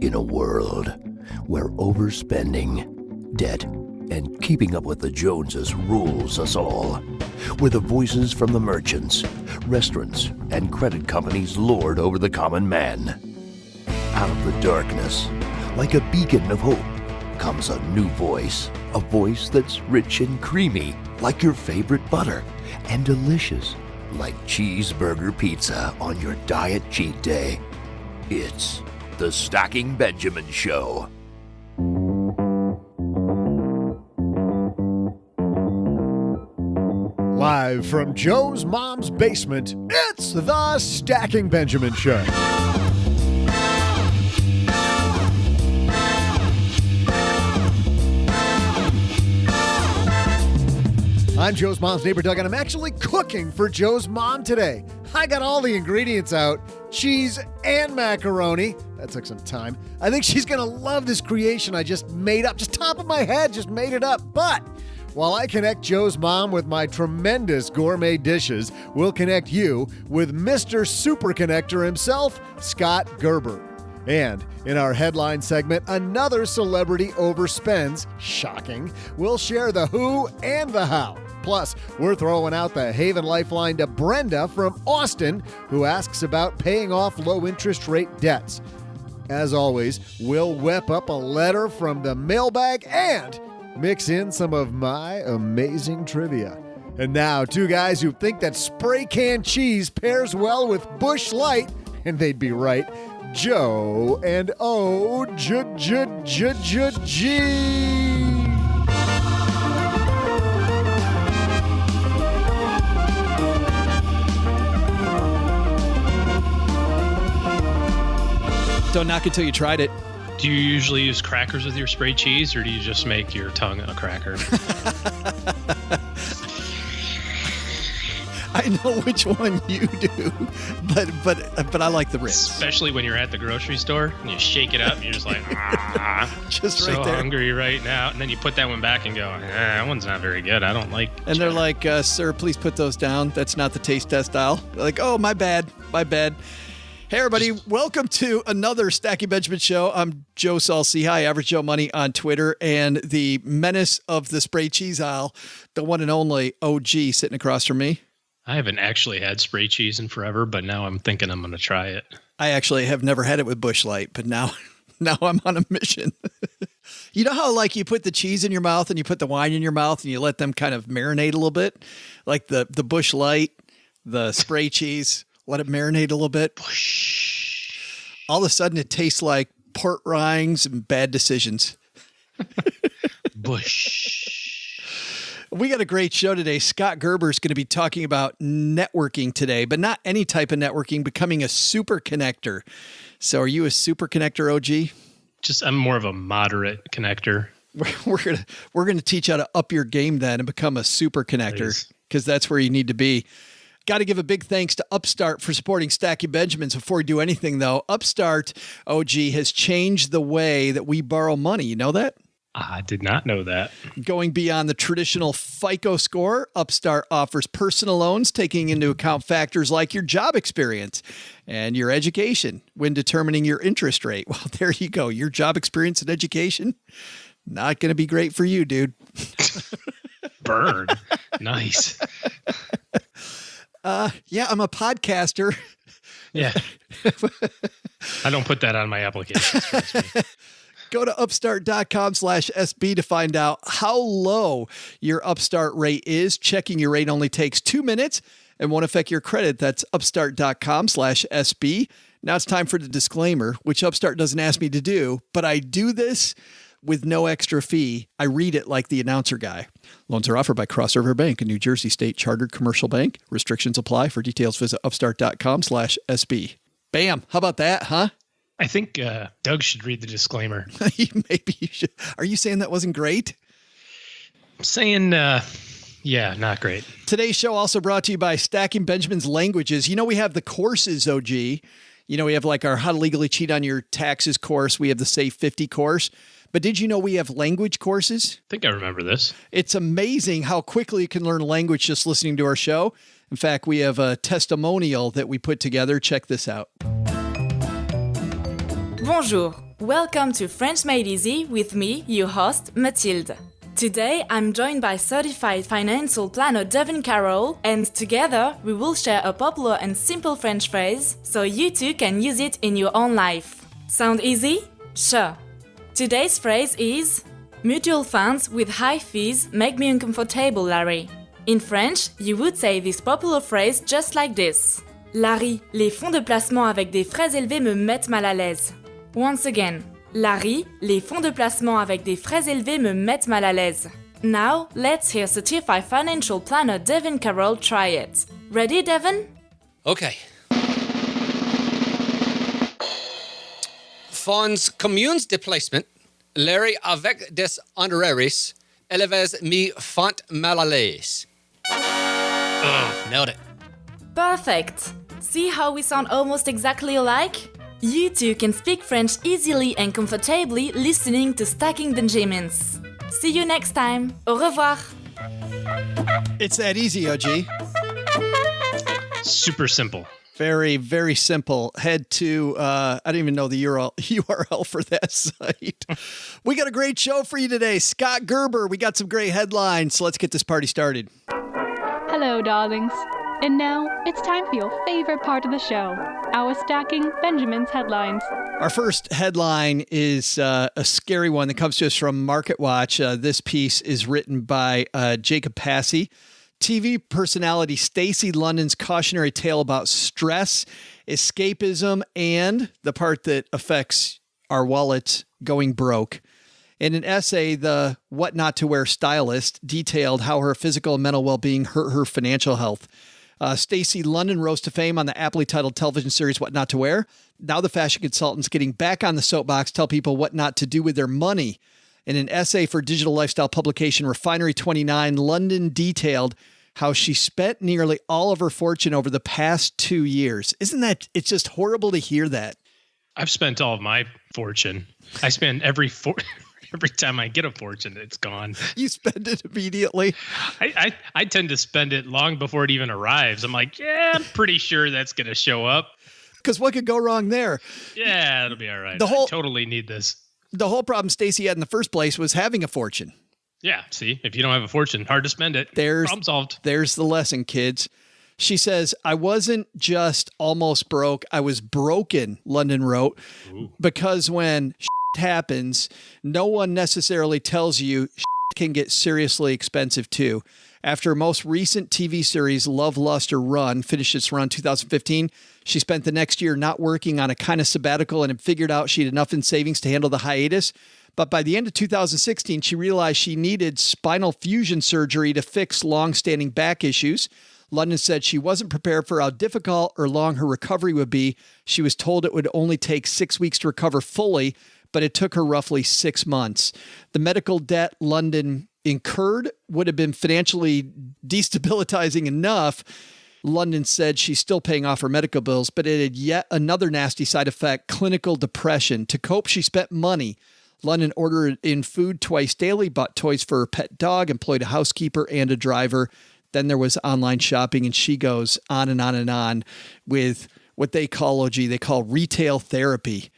In a world where overspending, debt, and keeping up with the Joneses rules us all, where the voices from the merchants, restaurants, and credit companies lord over the common man. Out of the darkness, like a beacon of hope, comes a new voice. A voice that's rich and creamy, like your favorite butter, and delicious, like cheeseburger pizza on your diet cheat day. It's the Stacking Benjamin Show. Live from Joe's mom's basement, it's the Stacking Benjamin Show. I'm Joe's mom's neighbor, Doug, and I'm actually cooking for Joe's mom today. I got all the ingredients out, cheese and macaroni. That took some time. I think she's going to love this creation I just made up. Just top of my head, just made it up. But while I connect Joe's mom with my tremendous gourmet dishes, we'll connect you with Mr. Superconnector himself, Scott Gerber. And in our headline segment, another celebrity overspends. Shocking. We'll share the who and the how. Plus, we're throwing out the Haven Lifeline to Brenda from Austin, who asks about paying off low-interest rate debts. As always, we'll whip up a letter from the mailbag and mix in some of my amazing trivia. And now, two guys who think that spray can cheese pairs well with Busch Light, and they'd be right, Joe and O-G. Don't knock it till you tried it. Do you usually use crackers with your spray cheese, or do you just make your tongue a cracker? I know which one you do, but I like the Ritz. Especially when you're at the grocery store and you shake it up and you're just like, just so right there. Hungry right now. And then you put that one back and go, that one's not very good. I don't like. And they're like, sir, please put those down. That's not the taste test aisle. They're like, oh, my bad. Hey, everybody. Welcome to another Stacking Benjamin show. I'm Joe Salsi. Hi, Average Joe Money on Twitter. And the menace of the spray cheese aisle, the one and only OG sitting across from me. I haven't actually had spray cheese in forever, but now I'm thinking I'm going to try it. I actually have never had it with Busch Light, but now I'm on a mission. You know how like you put the cheese in your mouth and you put the wine in your mouth and you let them kind of marinate a little bit? Like the Busch Light, the spray cheese. Let it marinate a little bit. All of a sudden, it tastes like port rinds and bad decisions. Bush. We got a great show today. Scott Gerber is going to be talking about networking today, but not any type of networking, becoming a superconnector. So are you a superconnector, OG? I'm more of a moderate connector. We're gonna teach you how to up your game then and become a superconnector, because that's where you need to be. Got to give a big thanks to Upstart for supporting Stacking Benjamins. Before we do anything, though, Upstart, OG, has changed the way that we borrow money. You know that? I did not know that. Going beyond the traditional FICO score, Upstart offers personal loans, taking into account factors like your job experience and your education when determining your interest rate. Well, there you go. Your job experience and education, not going to be great for you, dude. Burn. Nice. Yeah, I'm a podcaster. Yeah. I don't put that on my applications. Trust me. Go to upstart.com/SB to find out how low your Upstart rate is. Checking your rate only takes 2 minutes and won't affect your credit. That's upstart.com/SB. Now it's time for the disclaimer, which Upstart doesn't ask me to do, but I do this with no extra fee. I read it like the announcer guy. Loans are offered by Cross River Bank, a New Jersey state chartered commercial bank. Restrictions apply. For details, visit upstart.com/SB. Bam. How about that, huh? I think Doug should read the disclaimer. Maybe you should. Are you saying that wasn't great? I'm saying, yeah, not great. Today's show also brought to you by Stacking Benjamin's Languages. You know, we have the courses, OG. You know, we have like our How to Legally Cheat on Your Taxes course. We have the Save 50 course. But did you know we have language courses? I think I remember this. It's amazing how quickly you can learn a language just listening to our show. In fact, we have a testimonial that we put together. Check this out. Bonjour. Welcome to French Made Easy with me, your host, Mathilde. Today, I'm joined by certified financial planner Devin Carroll, and together we will share a popular and simple French phrase so you too can use it in your own life. Sound easy? Sure. Today's phrase is mutual funds with high fees make me uncomfortable, Larry. In French, you would say this popular phrase just like this. Larry, les fonds de placement avec des frais élevés me mettent mal à l'aise. Once again. Larry, les fonds de placement avec des frais élevés me mettent mal à l'aise. Now, let's hear certified financial planner Devin Carroll try it. Ready, Devin? Okay. Fonds communes de placement, Larry avec des honoraires, élevés me font mal à l'aise. Nailed it. Perfect! See how we sound almost exactly alike? You too can speak French easily and comfortably listening to Stacking Benjamins. See you next time. Au revoir. It's that easy, OG. Super simple. Very, very simple. Head to, I don't even know the URL for that site. We got a great show for you today. Scott Gerber, we got some great headlines. So let's get this party started. Hello, darlings. And now it's time for your favorite part of the show, our Stacking Benjamin's headlines. Our first headline is a scary one that comes to us from MarketWatch. This piece is written by Jacob Passy. TV personality Stacey London's cautionary tale about stress, escapism, and the part that affects our wallets going broke. In an essay, the What Not to Wear stylist detailed how her physical and mental well-being hurt her financial health. Stacey London rose to fame on the aptly titled television series What Not to Wear. Now the fashion consultant's getting back on the soapbox, tell people what not to do with their money. In an essay for digital lifestyle publication Refinery 29, London detailed how she spent nearly all of her fortune over the past 2 years. Isn't that, it's just horrible to hear that. I've spent all of my fortune. I spend every time I get a fortune, it's gone. You spend it immediately. I tend to spend it long before it even arrives. I'm like, yeah, I'm pretty sure that's going to show up. Because what could go wrong there? Yeah, it'll be all right. I totally need this. The whole problem Stacey had in the first place was having a fortune. Yeah, see, if you don't have a fortune, hard to spend it. Problem solved. There's the lesson, kids. She says, I wasn't just almost broke, I was broken, London wrote, because when happens, no one necessarily tells you can get seriously expensive too. After her most recent TV series, Love, Lust, or Run, finished its run 2015, she spent the next year not working on a kind of sabbatical and had figured out she had enough in savings to handle the hiatus. But by the end of 2016, she realized she needed spinal fusion surgery to fix long-standing back issues. London said she wasn't prepared for how difficult or long her recovery would be. She was told it would only take 6 weeks to recover fully, but it took her roughly 6 months. The medical debt London incurred would have been financially destabilizing enough. London said she's still paying off her medical bills, but it had yet another nasty side effect, clinical depression. To cope, she spent money. London ordered in food twice daily, bought toys for her pet dog, employed a housekeeper and a driver. Then there was online shopping, and she goes on and on and on with what they call, they call retail therapy.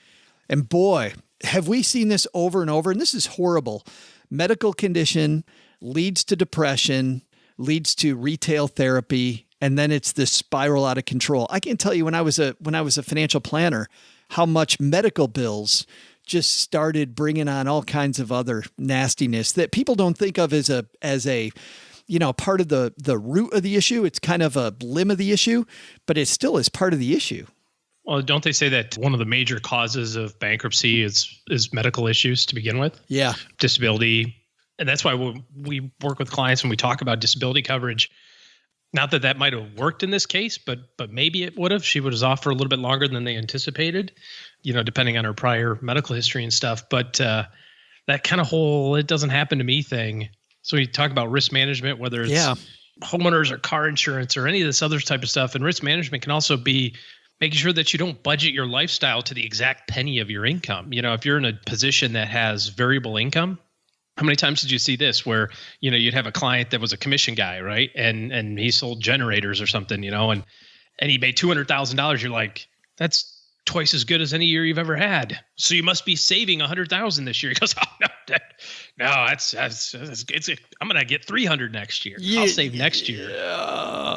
And boy, have we seen this over and over, and this is horrible. Medical condition leads to depression, leads to retail therapy, and then it's this spiral out of control. I can tell you when I was a financial planner, how much medical bills just started bringing on all kinds of other nastiness that people don't think of as a part of the root of the issue. It's kind of a limb of the issue, but it still is part of the issue. Well, don't they say that one of the major causes of bankruptcy is medical issues to begin with? Yeah. Disability. And that's why we work with clients when we talk about disability coverage. Not that might have worked in this case, but maybe it would have. She was off for a little bit longer than they anticipated, depending on her prior medical history and stuff. But that kind of whole "it doesn't happen to me" thing. So we talk about risk management, whether it's homeowners or car insurance or any of this other type of stuff. And risk management can also be making sure that you don't budget your lifestyle to the exact penny of your income. If you're in a position that has variable income, how many times did you see this where, you'd have a client that was a commission guy, right? And he sold generators or something, and he made $200,000. You're like, that's twice as good as any year you've ever had. So you must be saving 100,000 this year. He goes, oh, no, that's I'm going to get 300 next year. I'll save next year.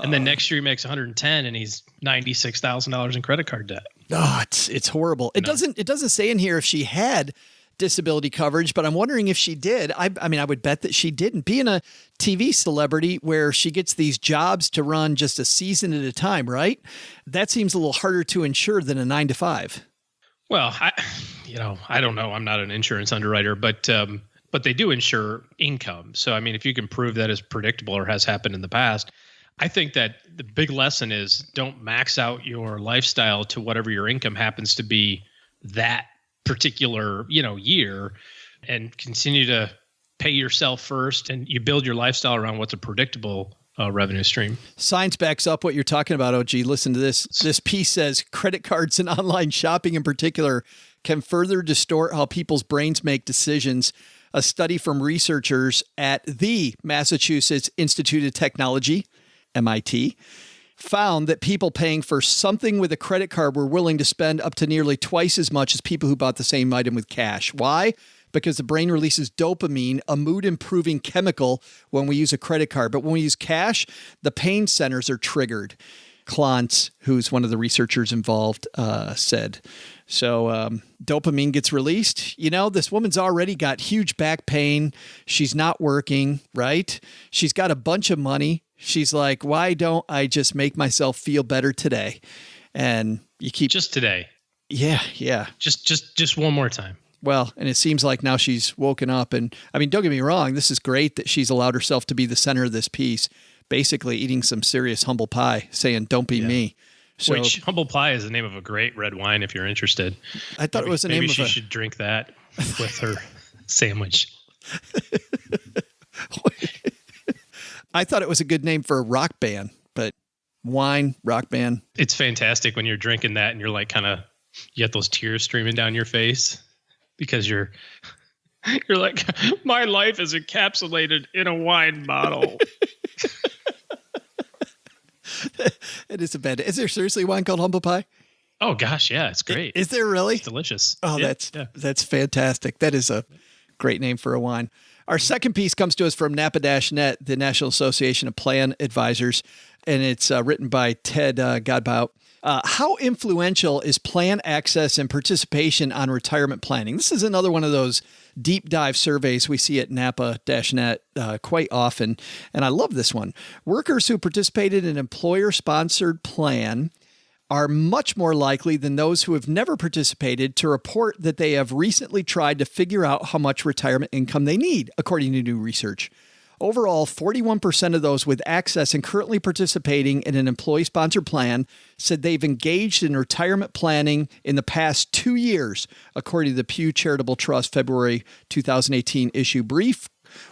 And then next year he makes 110 and he's $96,000 in credit card debt. Oh, it's horrible. It doesn't say in here if she had disability coverage, but I'm wondering if she did. I mean, I would bet that she didn't. Being a TV celebrity where she gets these jobs to run just a season at a time, right? That seems a little harder to insure than a 9-to-5. Well, I don't know. I'm not an insurance underwriter, but they do insure income. So, I mean, if you can prove that is predictable or has happened in the past, I think that the big lesson is don't max out your lifestyle to whatever your income happens to be that particular, year, and continue to pay yourself first, and you build your lifestyle around what's a predictable revenue stream. Science backs up what you're talking about, OG. Listen to this. This piece says credit cards and online shopping in particular can further distort how people's brains make decisions. A study from researchers at the Massachusetts Institute of Technology, MIT, found that people paying for something with a credit card were willing to spend up to nearly twice as much as people who bought the same item with cash. Why? Because the brain releases dopamine, a mood-improving chemical, when we use a credit card. But when we use cash, the pain centers are triggered. Klontz, who's one of the researchers involved, said. So dopamine gets released. This woman's already got huge back pain. She's not working, right? She's got a bunch of money. She's like, why don't I just make myself feel better today? And you keep just today. Yeah. Just one more time. Well, and it seems like now she's woken up, and I mean, don't get me wrong. This is great that she's allowed herself to be the center of this piece, basically eating some serious humble pie, saying, don't be me. So, which humble pie is the name of a great red wine. If you're interested, I thought it was the name of she should drink that with her sandwich. I thought it was a good name for a rock band, but wine, rock band. It's fantastic when you're drinking that and you're like you get those tears streaming down your face because you're like, my life is encapsulated in a wine bottle. It is a bad. Is there seriously wine called humble pie? Oh gosh, yeah, it's great. Is there really? It's delicious. Oh, yeah, that's fantastic. That is a great name for a wine. Our second piece comes to us from NAPA-Net, the National Association of Plan Advisors, and it's written by Ted Godbout. How influential is plan access and participation on retirement planning? This is another one of those deep dive surveys we see at NAPA-Net quite often, and I love this one. Workers who participated in an employer-sponsored plan are much more likely than those who have never participated to report that they have recently tried to figure out how much retirement income they need, according to new research. Overall, 41% of those with access and currently participating in an employee-sponsored plan said they've engaged in retirement planning in the past 2 years, according to the Pew Charitable Trust February 2018 issue brief.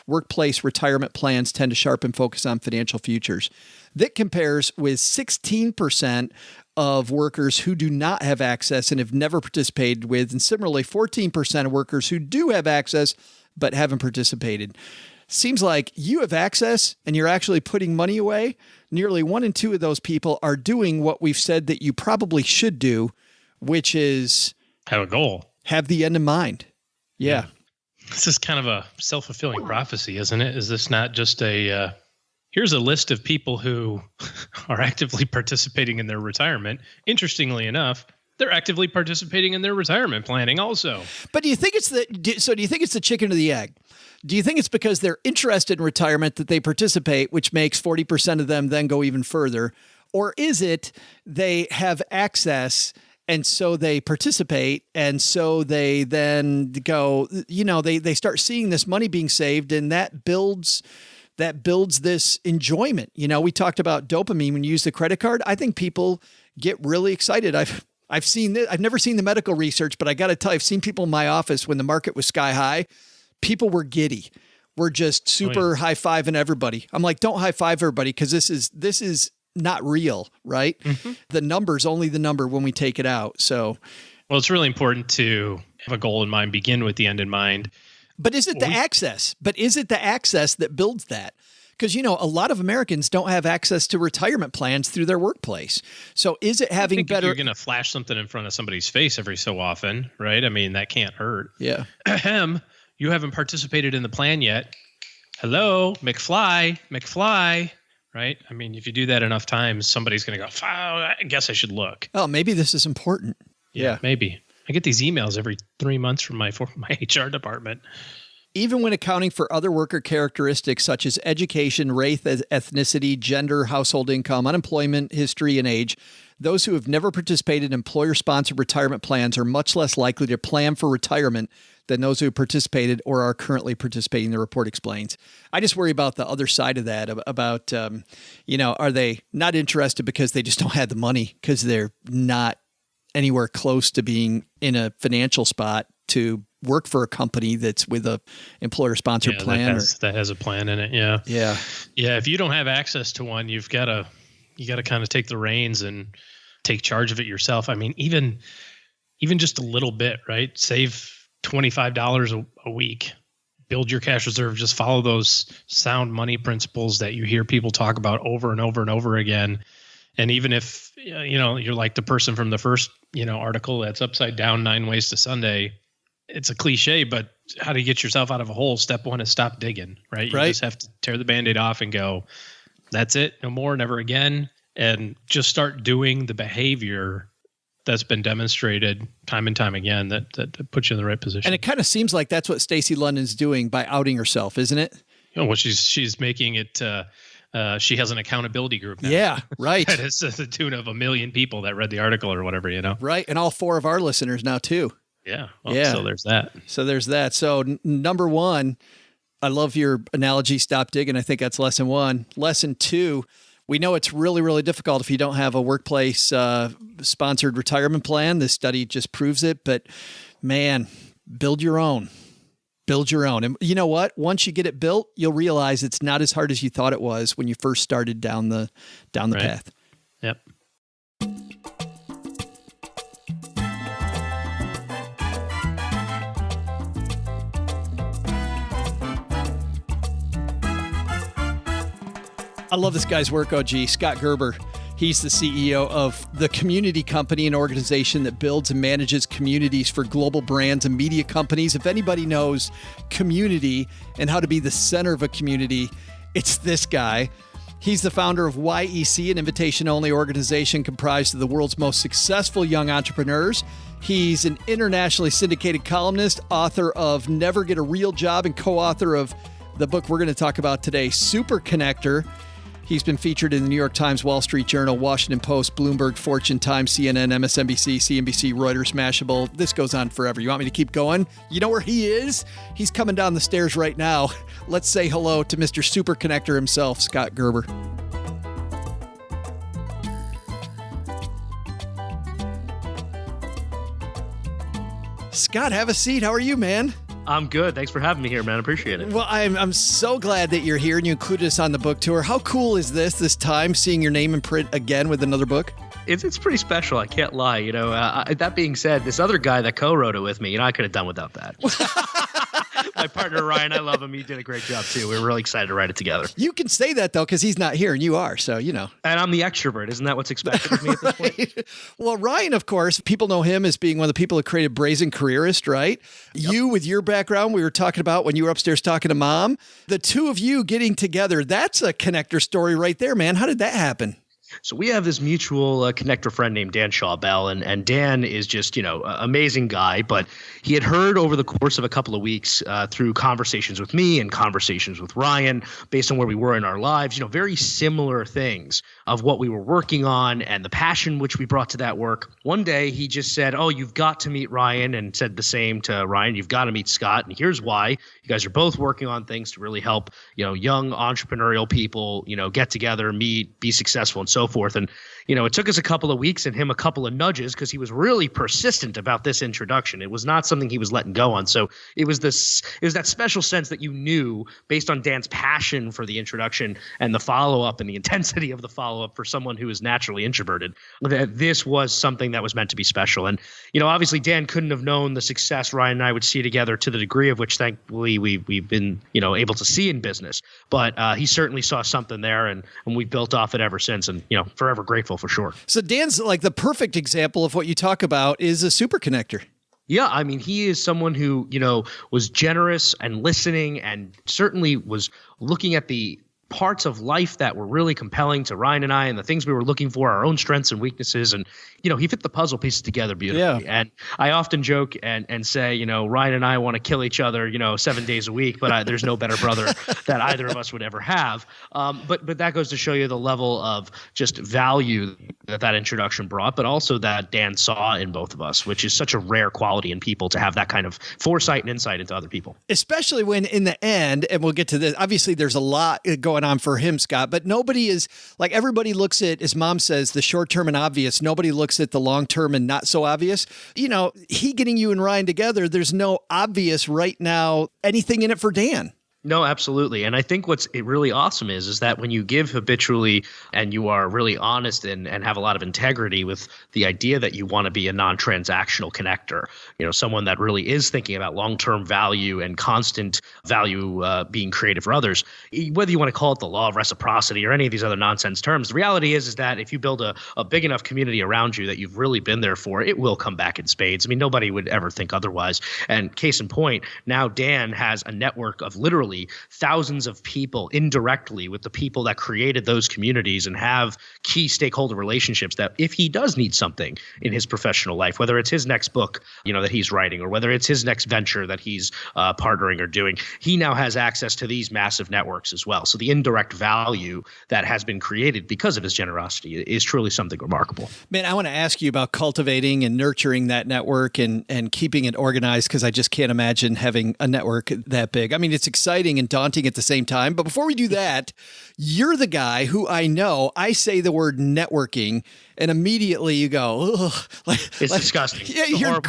Workplace retirement plans tend to sharpen focus on financial futures. That compares with 16% of workers who do not have access and have never participated with, and similarly, 14% of workers who do have access but haven't participated. Seems like you have access and you're actually putting money away. Nearly 1 in 2 of those people are doing what we've said that you probably should do, which is have a goal, have the end in mind. Yeah. This is kind of a self-fulfilling prophecy, isn't it? Is this not just here's a list of people who are actively participating in their retirement. Interestingly enough, they're actively participating in their retirement planning also. But do you think it's the chicken or the egg? Do you think it's because they're interested in retirement that they participate, which makes 40% of them then go even further? Or is it they have access and so they participate, and so they then go, they start seeing this money being saved, and that builds this enjoyment. We talked about dopamine when you use the credit card. I think people get really excited. I've seen this. I've never seen the medical research, but I got to tell you, I've seen people in my office when the market was sky high. People were giddy. We're just super high-fiving everybody. I'm like, don't high-five everybody because this is not real, right? Mm-hmm. The number's only the number when we take it out. So, well, it's really important to have a goal in mind, begin with the end in mind. But is it the access? But is it the access that builds that? Because, a lot of Americans don't have access to retirement plans through their workplace. So is it having If better? you're going to flash something in front of somebody's face every so often, right? I mean, that can't hurt. Yeah. Ahem. You haven't participated in the plan yet. Hello, McFly, right? I mean, if you do that enough times, somebody's going to go, I guess I should look. Oh, maybe this is important. Yeah. Maybe. I get these emails every 3 months from my HR department. Even when accounting for other worker characteristics such as education, race, ethnicity, gender, household income, unemployment, history, and age, those who have never participated in employer-sponsored retirement plans are much less likely to plan for retirement than those who have participated or are currently participating, the report explains. I just worry about the other side of that, about, are they not interested because they just don't have the money, because they're not anywhere close to being in a financial spot to work for a company that's with a employer-sponsored plan. That has a plan in it. Yeah. Yeah. Yeah. If you don't have access to one, you got to kind of take the reins and take charge of it yourself. I mean, even just a little bit, right? Save $25 a week, build your cash reserve, just follow those sound money principles that you hear people talk about over and over and over again. And even if, you're like the person from the first, article that's upside down 9 ways to Sunday, it's a cliche, but how to get yourself out of a hole. Step one is stop digging, right? You just have to tear the Band-Aid off and go, that's it. No more, never again. And just start doing the behavior that's been demonstrated time and time again that puts you in the right position. And it kind of seems like that's what Stacey London's doing by outing herself, isn't it? Well, she's making it, she has an accountability group now. Yeah, right. That is to the tune of 1 million people that read the article or whatever, Right. And all 4 of our listeners now too. Yeah. Well, so there's that. So number 1, I love your analogy, stop digging. I think that's lesson 1. Lesson 2, we know it's really, really difficult if you don't have a workplace sponsored retirement plan. This study just proves it. But man, build your own. Build your own. And you know what? Once you get it built, you'll realize it's not as hard as you thought it was when you first started down the path. Yep. I love this guy's work, OG. Scott Gerber. He's the CEO of The Community Company, an organization that builds and manages communities for global brands and media companies. If anybody knows community and how to be the center of a community, it's this guy. He's the founder of YEC, an invitation-only organization comprised of the world's most successful young entrepreneurs. He's an internationally syndicated columnist, author of Never Get a Real Job, and co-author of the book we're going to talk about today, Superconnector. He's been featured in the New York Times, Wall Street Journal, Washington Post, Bloomberg, Fortune, Times, CNN, MSNBC, CNBC, Reuters, Mashable. This goes on forever. You want me to keep going? You know where he is? He's coming down the stairs right now. Let's say hello to Mr. Superconnector himself, Scott Gerber. Scott, have a seat. How are you, man? I'm good. Thanks for having me here, man. I appreciate it. Well, I'm so glad that you're here and you included us on the book tour. How cool is this time, seeing your name in print again with another book? It's pretty special. I can't lie. That being said, this other guy that co-wrote it with me, I could have done without that. My partner, Ryan, I love him. He did a great job, too. We were really excited to write it together. You can say that, though, because he's not here and you are. So, And I'm the extrovert. Isn't that what's expected of me at this point? Well, Ryan, of course, people know him as being one of the people who created Brazen Careerist, right? Yep. You, with your background, we were talking about when you were upstairs talking to Mom. The two of you getting together, that's a connector story right there, man. How did that happen? So we have this mutual connector friend named Dan Shaw-Bell, and Dan is just, amazing guy. But he had heard over the course of a couple of weeks through conversations with me and conversations with Ryan, based on where we were in our lives, very similar things of what we were working on and the passion which we brought to that work. One day he just said, "Oh, you've got to meet Ryan," and said the same to Ryan. "You've got to meet Scott, and here's why. You guys are both working on things to really help, young entrepreneurial people, get together, meet, be successful, and so so forth. And, it took us a couple of weeks and him a couple of nudges because he was really persistent about this introduction. It was not something he was letting go on. So it was that special sense that you knew based on Dan's passion for the introduction and the follow-up and the intensity of the follow-up for someone who is naturally introverted, that this was something that was meant to be special. And, obviously Dan couldn't have known the success Ryan and I would see together to the degree of which thankfully we've been, able to see in business. But he certainly saw something there and we built off it ever since, and, forever grateful for sure. So Dan's like the perfect example of what you talk about is a superconnector. Yeah, I mean, he is someone who, was generous and listening and certainly was looking at the parts of life that were really compelling to Ryan and I and the things we were looking for, our own strengths and weaknesses. And, he fit the puzzle pieces together beautifully. Yeah. And I often joke and say, Ryan and I want to kill each other, 7 days a week, but there's no better brother that either of us would ever have. But that goes to show you the level of just value that introduction brought, but also that Dan saw in both of us, which is such a rare quality in people to have that kind of foresight and insight into other people. Especially when in the end, and we'll get to this, obviously there's a lot going on for him, Scott, but nobody is like, everybody looks at, as Mom says, the short term and obvious. Nobody looks at the long term and not so obvious. He getting you and Ryan together, there's no obvious right now anything in it for Dan. No, absolutely. And I think what's really awesome is that when you give habitually and you are really honest and have a lot of integrity with the idea that you want to be a non-transactional connector, someone that really is thinking about long-term value and constant value being created for others, whether you want to call it the law of reciprocity or any of these other nonsense terms, the reality is that if you build a big enough community around you that you've really been there for, it will come back in spades. I mean, nobody would ever think otherwise. And case in point, now Dan has a network of literally thousands of people indirectly with the people that created those communities and have key stakeholder relationships that if he does need something in his professional life, whether it's his next book, that he's writing, or whether it's his next venture that he's partnering or doing, he now has access to these massive networks as well. So the indirect value that has been created because of his generosity is truly something remarkable. Man, I want to ask you about cultivating and nurturing that network and keeping it organized, because I just can't imagine having a network that big. I mean, it's exciting and daunting at the same time. But before we do that, you're the guy who I say the word networking and immediately you go, ugh. It's disgusting. Yeah, you're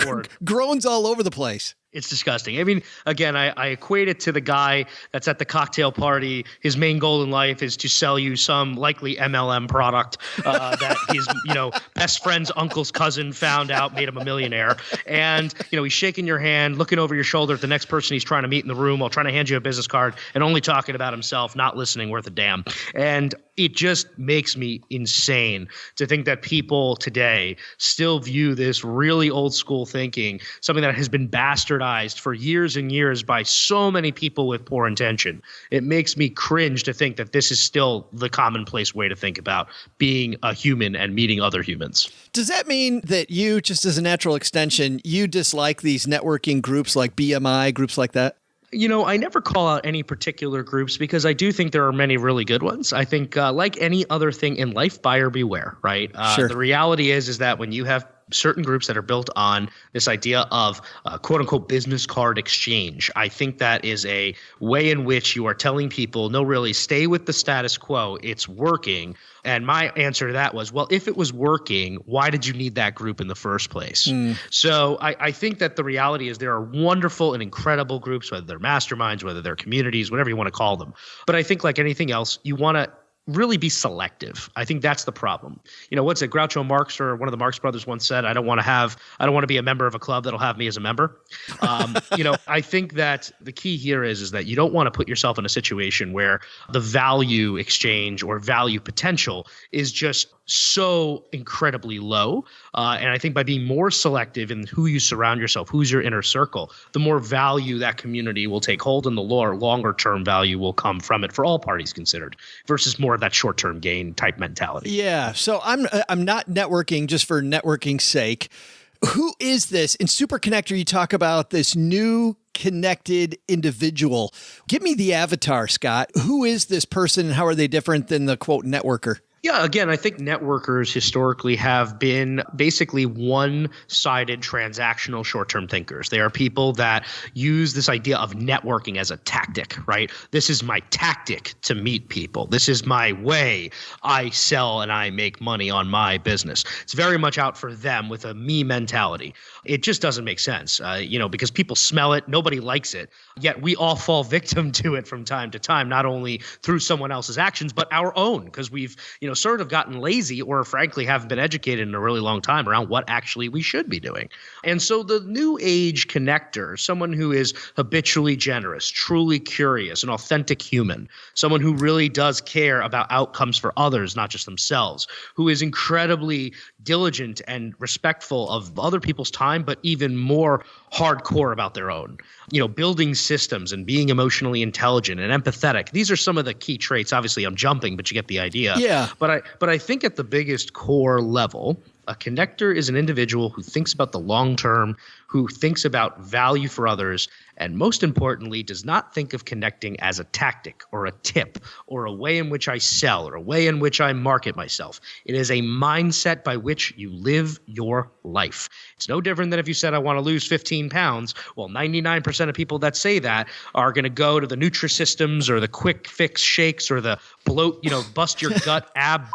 groans all over the place. It's disgusting. I mean, again, I equate it to the guy that's at the cocktail party. His main goal in life is to sell you some likely MLM product that his, best friend's uncle's cousin found out made him a millionaire. And, he's shaking your hand, looking over your shoulder at the next person he's trying to meet in the room while trying to hand you a business card and only talking about himself, not listening worth a damn. And it just makes me insane to think that people today still view this really old school thinking, something that has been bastardized for years and years by so many people with poor intention. It makes me cringe to think that this is still the commonplace way to think about being a human and meeting other humans. Does that mean that you, just as a natural extension, you dislike these networking groups like BMI, groups like that? I never call out any particular groups because I do think there are many really good ones. I think like any other thing in life, buyer beware, right? Sure. The reality is that when you have certain groups that are built on this idea of quote unquote business card exchange, I think that is a way in which you are telling people, no, really stay with the status quo. It's working. And my answer to that was, well, if it was working, why did you need that group in the first place? So I think that the reality is there are wonderful and incredible groups, whether they're masterminds, whether they're communities, whatever you want to call them. But I think like anything else, you want to really be selective. I think that's the problem. What's it? Groucho Marx or one of the Marx brothers once said, I don't want to be a member of a club that'll have me as a member. I think that the key here is that you don't want to put yourself in a situation where the value exchange or value potential is just so incredibly low. And I think by being more selective in who you surround yourself, who's your inner circle, the more value that community will take hold and the longer term value will come from it for all parties considered versus more of that short term gain type mentality. Yeah. So I'm not networking just for networking's sake. Who is this? In Superconnector, you talk about this new connected individual. Give me the avatar, Scott. Who is this person and how are they different than the quote networker? Yeah, again, I think networkers historically have been basically one-sided transactional short-term thinkers. They are people that use this idea of networking as a tactic, right? This is my tactic to meet people. This is my way I sell and I make money on my business. It's very much out for them with a me mentality. It just doesn't make sense, because people smell it. Nobody likes it. Yet we all fall victim to it from time to time, not only through someone else's actions, but our own, because we've, sort of gotten lazy or frankly haven't been educated in a really long time around what actually we should be doing. And so the new age connector, someone who is habitually generous, truly curious, an authentic human, someone who really does care about outcomes for others, not just themselves, who is incredibly diligent and respectful of other people's time, but even more hardcore about their own. Building systems and being emotionally intelligent and empathetic. These are some of the key traits. Obviously, I'm jumping, but you get the idea. Yeah. But I think at the biggest core level, a connector is an individual who thinks about the long term, who thinks about value for others, and most importantly, does not think of connecting as a tactic or a tip or a way in which I sell or a way in which I market myself. It is a mindset by which you live your life. It's no different than if you said, I want to lose 15 pounds. Well, 99% of people that say that are going to go to the Nutrisystems or the quick fix shakes or the bloat, bust your gut ab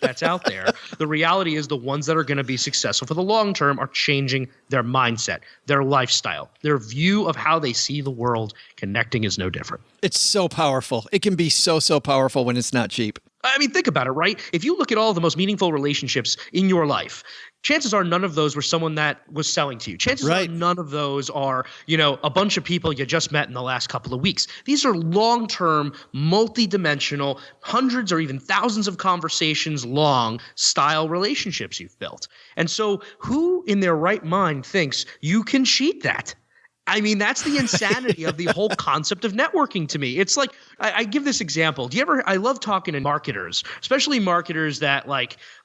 that's out there. The reality is the ones that are going to be successful for the long term are changing their mindset, their lifestyle, their view of how they see the world. Connecting is no different. It's so powerful. It can be so powerful when it's not cheap. I mean, think about it, right? If you look at all the most meaningful relationships in your life, chances are none of those were someone that was selling to you. Chances are none of those are, a bunch of people you just met in the last couple of weeks. These are long-term, multi-dimensional, hundreds or even thousands of conversations long style relationships you've built. And so who in their right mind thinks you can cheat that? I mean, that's the insanity of the whole concept of networking to me. It's like, I give this example. I love talking to marketers, especially marketers that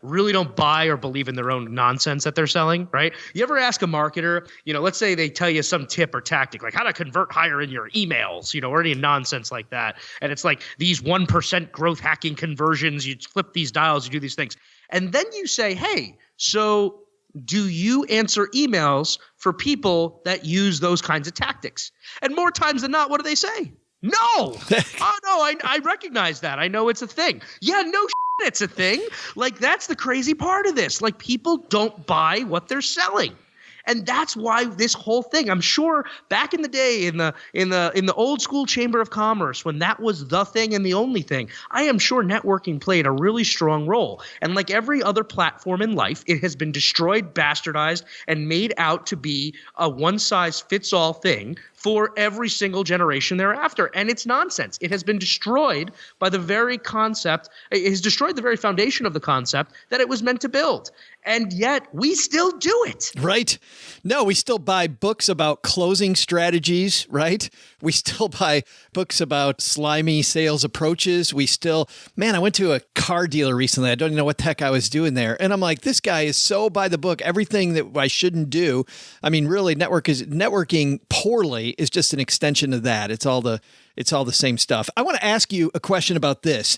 really don't buy or believe in their own nonsense that they're selling, right? You ever ask a marketer, let's say they tell you some tip or tactic, like how to convert higher in your emails, or any nonsense like that. And it's like these 1% growth hacking conversions, you flip these dials, you do these things. And then you say, hey, so do you answer emails for people that use those kinds of tactics? And more times than not, what do they say? No. Oh, no, I recognize that. I know it's a thing. Yeah, no shit, it's a thing. That's the crazy part of this. People don't buy what they're selling. And that's why this whole thing, I'm sure back in the day in the old school Chamber of Commerce, when that was the thing and the only thing, I am sure networking played a really strong role. And like every other platform in life, it has been destroyed, bastardized, and made out to be a one-size-fits-all thing for every single generation thereafter. And it's nonsense. It has been destroyed by the very concept. It has destroyed the very foundation of the concept that it was meant to build. And yet we still do it. Right. No, we still buy books about closing strategies, right? We still buy books about slimy sales approaches. I went to a car dealer recently. I don't even know what the heck I was doing there. And I'm like, this guy is so by the book, everything that I shouldn't do. I mean, really networking poorly is just an extension of that. It's all the same stuff. I want to ask you a question about this.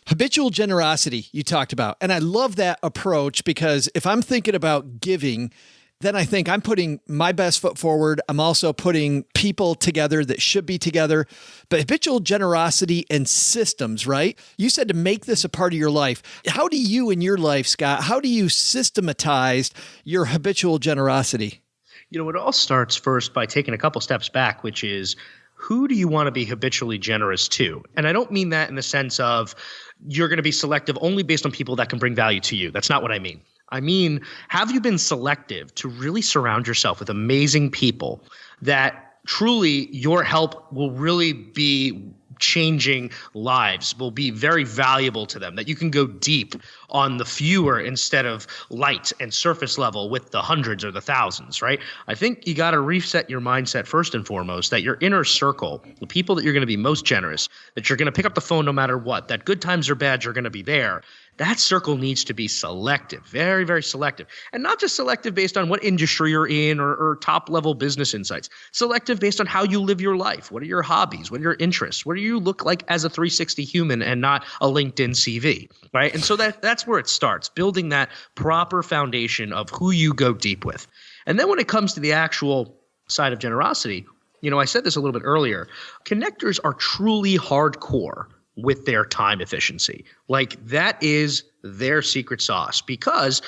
Habitual generosity you talked about. And I love that approach because if I'm thinking about giving, then I think I'm putting my best foot forward. I'm also putting people together that should be together. But habitual generosity and systems, right? You said to make this a part of your life. How do you in your life, Scott, how do you systematize your habitual generosity? It all starts first by taking a couple steps back, which is, who do you want to be habitually generous to? And I don't mean that in the sense of you're going to be selective only based on people that can bring value to you. That's not what I mean. I mean, have you been selective to really surround yourself with amazing people that truly your help will really be changing lives, will be very valuable to them, that you can go deep on the fewer instead of light and surface level with the hundreds or the thousands, right? I think you got to reset your mindset first and foremost, that your inner circle, the people that you're going to be most generous, that you're going to pick up the phone no matter what, that good times or bad, you're going to be there. That circle needs to be selective, very, very selective. And not just selective based on what industry you're in or top level business insights. Selective based on how you live your life. What are your hobbies? What are your interests? What are you look like as a 360 human and not a LinkedIn CV, right? And so that's where it starts, building that proper foundation of who you go deep with. And then when it comes to the actual side of generosity, I said this a little bit earlier, connectors are truly hardcore with their time efficiency. Like that is their secret sauce, because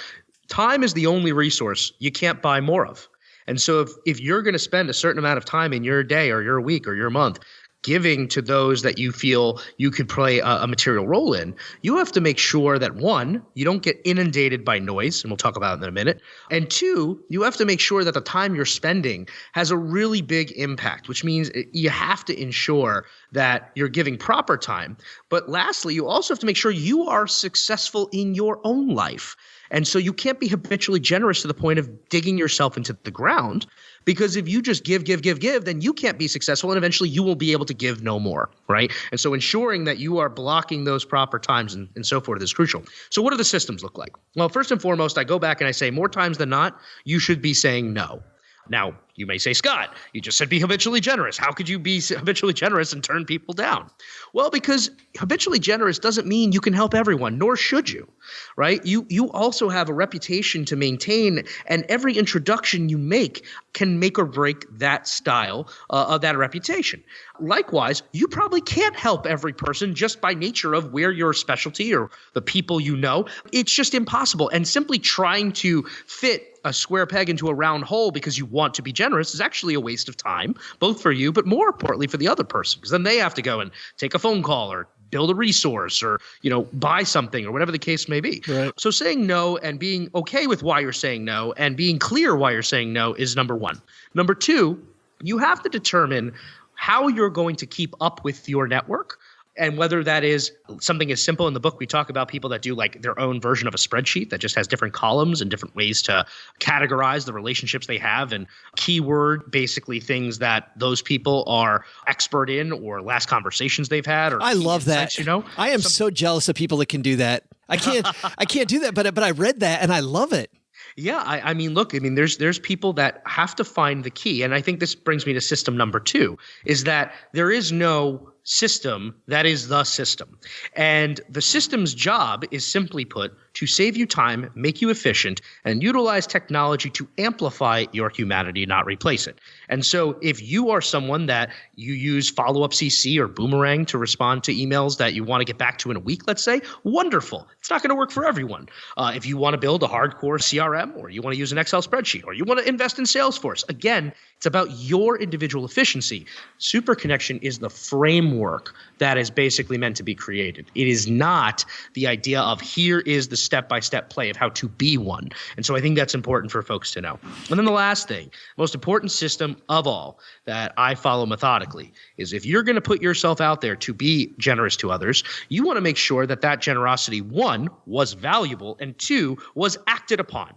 time is the only resource you can't buy more of. And so if you're going to spend a certain amount of time in your day or your week or your month giving to those that you feel you could play a material role in, you have to make sure that, one, you don't get inundated by noise, and we'll talk about it in a minute. And two, you have to make sure that the time you're spending has a really big impact, which means you have to ensure that you're giving proper time. But lastly, you also have to make sure you are successful in your own life. And so you can't be habitually generous to the point of digging yourself into the ground, because if you just give, then you can't be successful, and eventually you will be able to give no more, right? And so ensuring that you are blocking those proper times and so forth is crucial. So what do the systems look like? Well, first and foremost, I go back and I say more times than not, you should be saying no. Now, you may say, Scott, you just said be habitually generous. How could you be habitually generous and turn people down? Well, because habitually generous doesn't mean you can help everyone, nor should you, right? You also have a reputation to maintain, and every introduction you make can make or break that style of that reputation. Likewise, you probably can't help every person just by nature of where your specialty or the people you know. It's just impossible. And simply trying to fit a square peg into a round hole because you want to be generous is actually a waste of time, both for you, but more importantly for the other person, because then they have to go and take a phone call or build a resource or, buy something or whatever the case may be. Right. So saying no and being okay with why you're saying no and being clear why you're saying no is number one. Number two, you have to determine how you're going to keep up with your network. And whether that is something as simple, in the book we talk about people that do like their own version of a spreadsheet that just has different columns and different ways to categorize the relationships they have and keyword basically things that those people are expert in or last conversations they've had. Or I love that. Insights, I am so jealous of people that can do that. I can't do that, but I read that and I love it. Yeah, I mean, look, there's people that have to find the key. And I think this brings me to system number two, is that there is no system that is the system. And the system's job is, simply put, to save you time, make you efficient, and utilize technology to amplify your humanity, not replace it. And so if you are someone that you use follow-up CC or Boomerang to respond to emails that you want to get back to in a week, let's say, wonderful. It's not going to work for everyone. If you want to build a hardcore CRM, or you want to use an Excel spreadsheet, or you want to invest in Salesforce, again, it's about your individual efficiency. Superconnection is the framework that is basically meant to be created. It is not the idea of here is the step-by-step play of how to be one. And so I think that's important for folks to know. And then the last thing, most important system of all that I follow methodically is if you're going to put yourself out there to be generous to others, you want to make sure that that generosity, one, was valuable, and two, was acted upon.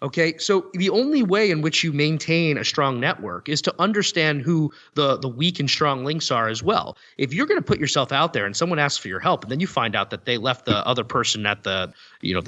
Okay, so the only way in which you maintain a strong network is to understand who the weak and strong links are as well. If you're going to put yourself out there and someone asks for your help, and then you find out that they left the other person at the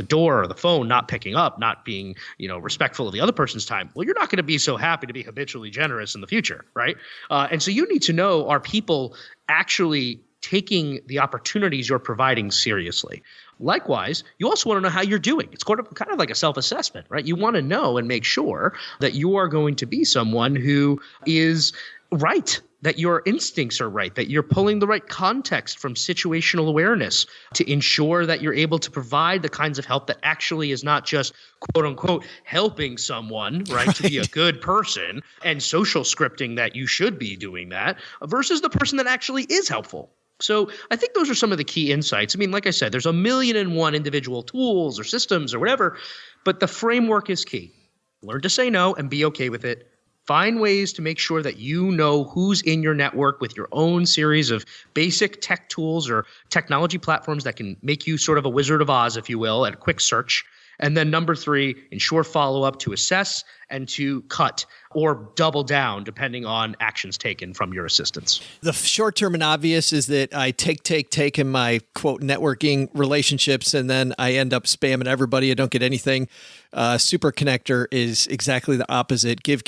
door or the phone not picking up, not being respectful of the other person's time, well, you're not going to be so happy to be habitually generous in the future, right? And so you need to know, are people actually taking the opportunities you're providing seriously? Likewise, you also want to know how you're doing. It's kind of like a self-assessment, right? You want to know and make sure that you are going to be someone who is right, that your instincts are right, that you're pulling the right context from situational awareness to ensure that you're able to provide the kinds of help that actually is not just quote unquote helping someone, right, to be a good person and social scripting that you should be doing that versus the person that actually is helpful. So I think those are some of the key insights. I mean, like I said, there's 1,000,001 individual tools or systems or whatever, but the framework is key. Learn to say no and be okay with it. Find ways to make sure that you know who's in your network with your own series of basic tech tools or technology platforms that can make you sort of a Wizard of Oz, if you will, at a quick search. And then number 3, ensure follow-up to assess and to cut or double down depending on actions taken from your assistants. The short term and obvious is that I take in my quote networking relationships, and then I end up spamming everybody. I don't get anything. Superconnector is exactly the opposite. Give,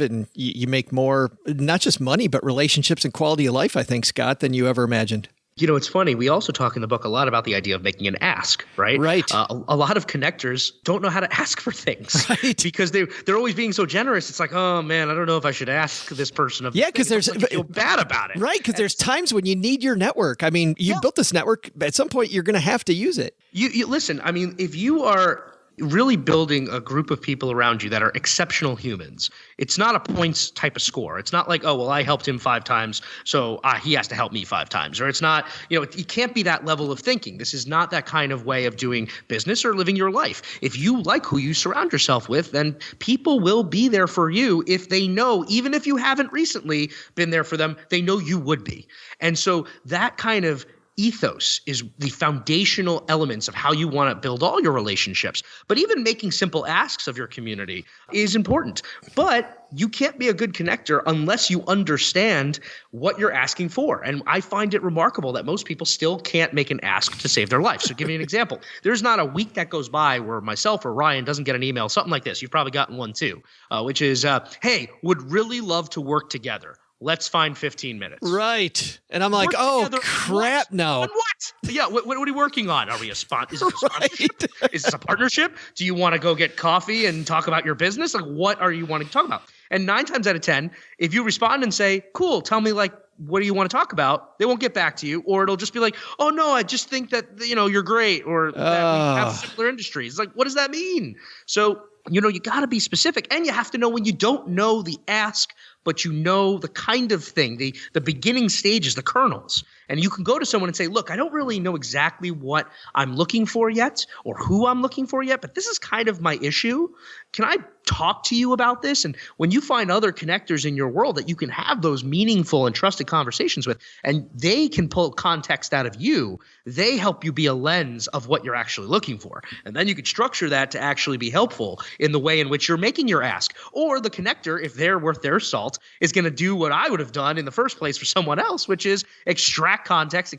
and you make more, not just money, but relationships and quality of life, I think, Scott, than you ever imagined. You know, it's funny. We also talk in the book a lot about the idea of making an ask, right? Right. A lot of connectors don't know how to ask for things, right? Because they're always being so generous. It's like, oh man, I don't know if I should ask this person. Because there's like you feel bad about it, right? Because there's times when you need your network. I mean, you built this network. At some point, you're going to have to use it. You listen. I mean, if you are really building a group of people around you that are exceptional humans, it's not a points type of score. It's not like, oh, well, I helped him 5 times, so he has to help me 5 times. Or it's not, it can't be that level of thinking. This is not that kind of way of doing business or living your life. If you like who you surround yourself with, then people will be there for you if they know, even if you haven't recently been there for them, they know you would be. And so that kind of ethos is the foundational elements of how you want to build all your relationships. But even making simple asks of your community is important. But you can't be a good connector unless you understand what you're asking for. And I find it remarkable that most people still can't make an ask to save their life. So give me an example. There's not a week that goes by where myself or Ryan doesn't get an email, something like this. You've probably gotten one too, which is, hey, would really love to work together. Let's find 15 minutes. Right. And I'm like, oh, crap, no. On what? Yeah, what are we working on? Are we Is this a sponsorship? Is this a partnership? Do you want to go get coffee and talk about your business? Like, what are you wanting to talk about? And 9 times out of 10, if you respond and say, cool, tell me, like, what do you want to talk about? They won't get back to you, or it'll just be like, oh, no, I just think that, you're great, or that we have similar industries. Like, what does that mean? So, you got to be specific, and you have to know when you don't know the ask, but you know the kind of thing, the beginning stages, the kernels. And you can go to someone and say, look, I don't really know exactly what I'm looking for yet or who I'm looking for yet, but this is kind of my issue. Can I talk to you about this? And when you find other connectors in your world that you can have those meaningful and trusted conversations with, and they can pull context out of you, they help you be a lens of what you're actually looking for. And then you can structure that to actually be helpful in the way in which you're making your ask. Or the connector, if they're worth their salt, is going to do what I would have done in the first place for someone else, which is extract context,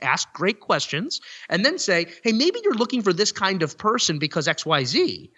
ask great questions, and then say, hey, maybe you're looking for this kind of person because XYZ.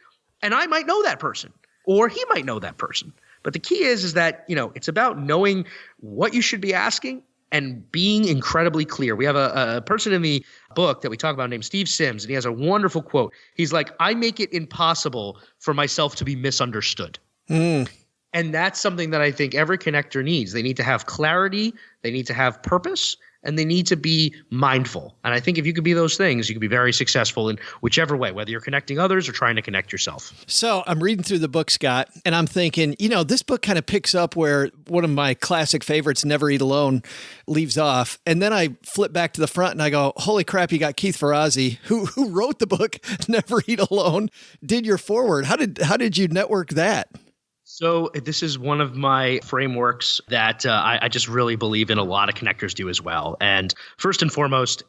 And I might know that person, or he might know that person. But the key is that, it's about knowing what you should be asking and being incredibly clear. We have a person in the book that we talk about named Steve Sims, and he has a wonderful quote. He's like, I make it impossible for myself to be misunderstood. And that's something that I think every connector needs. They need to have clarity, they need to have purpose, and they need to be mindful. And I think if you can be those things, you can be very successful in whichever way, whether you're connecting others or trying to connect yourself. So I'm reading through the book, Scott, and I'm thinking, this book kind of picks up where one of my classic favorites, Never Eat Alone, leaves off. And then I flip back to the front and I go, holy crap, you got Keith Ferrazzi, who wrote the book, Never Eat Alone, did your foreword. How did you network that? So this is one of my frameworks that I just really believe in. A lot of connectors do as well. And first and foremost,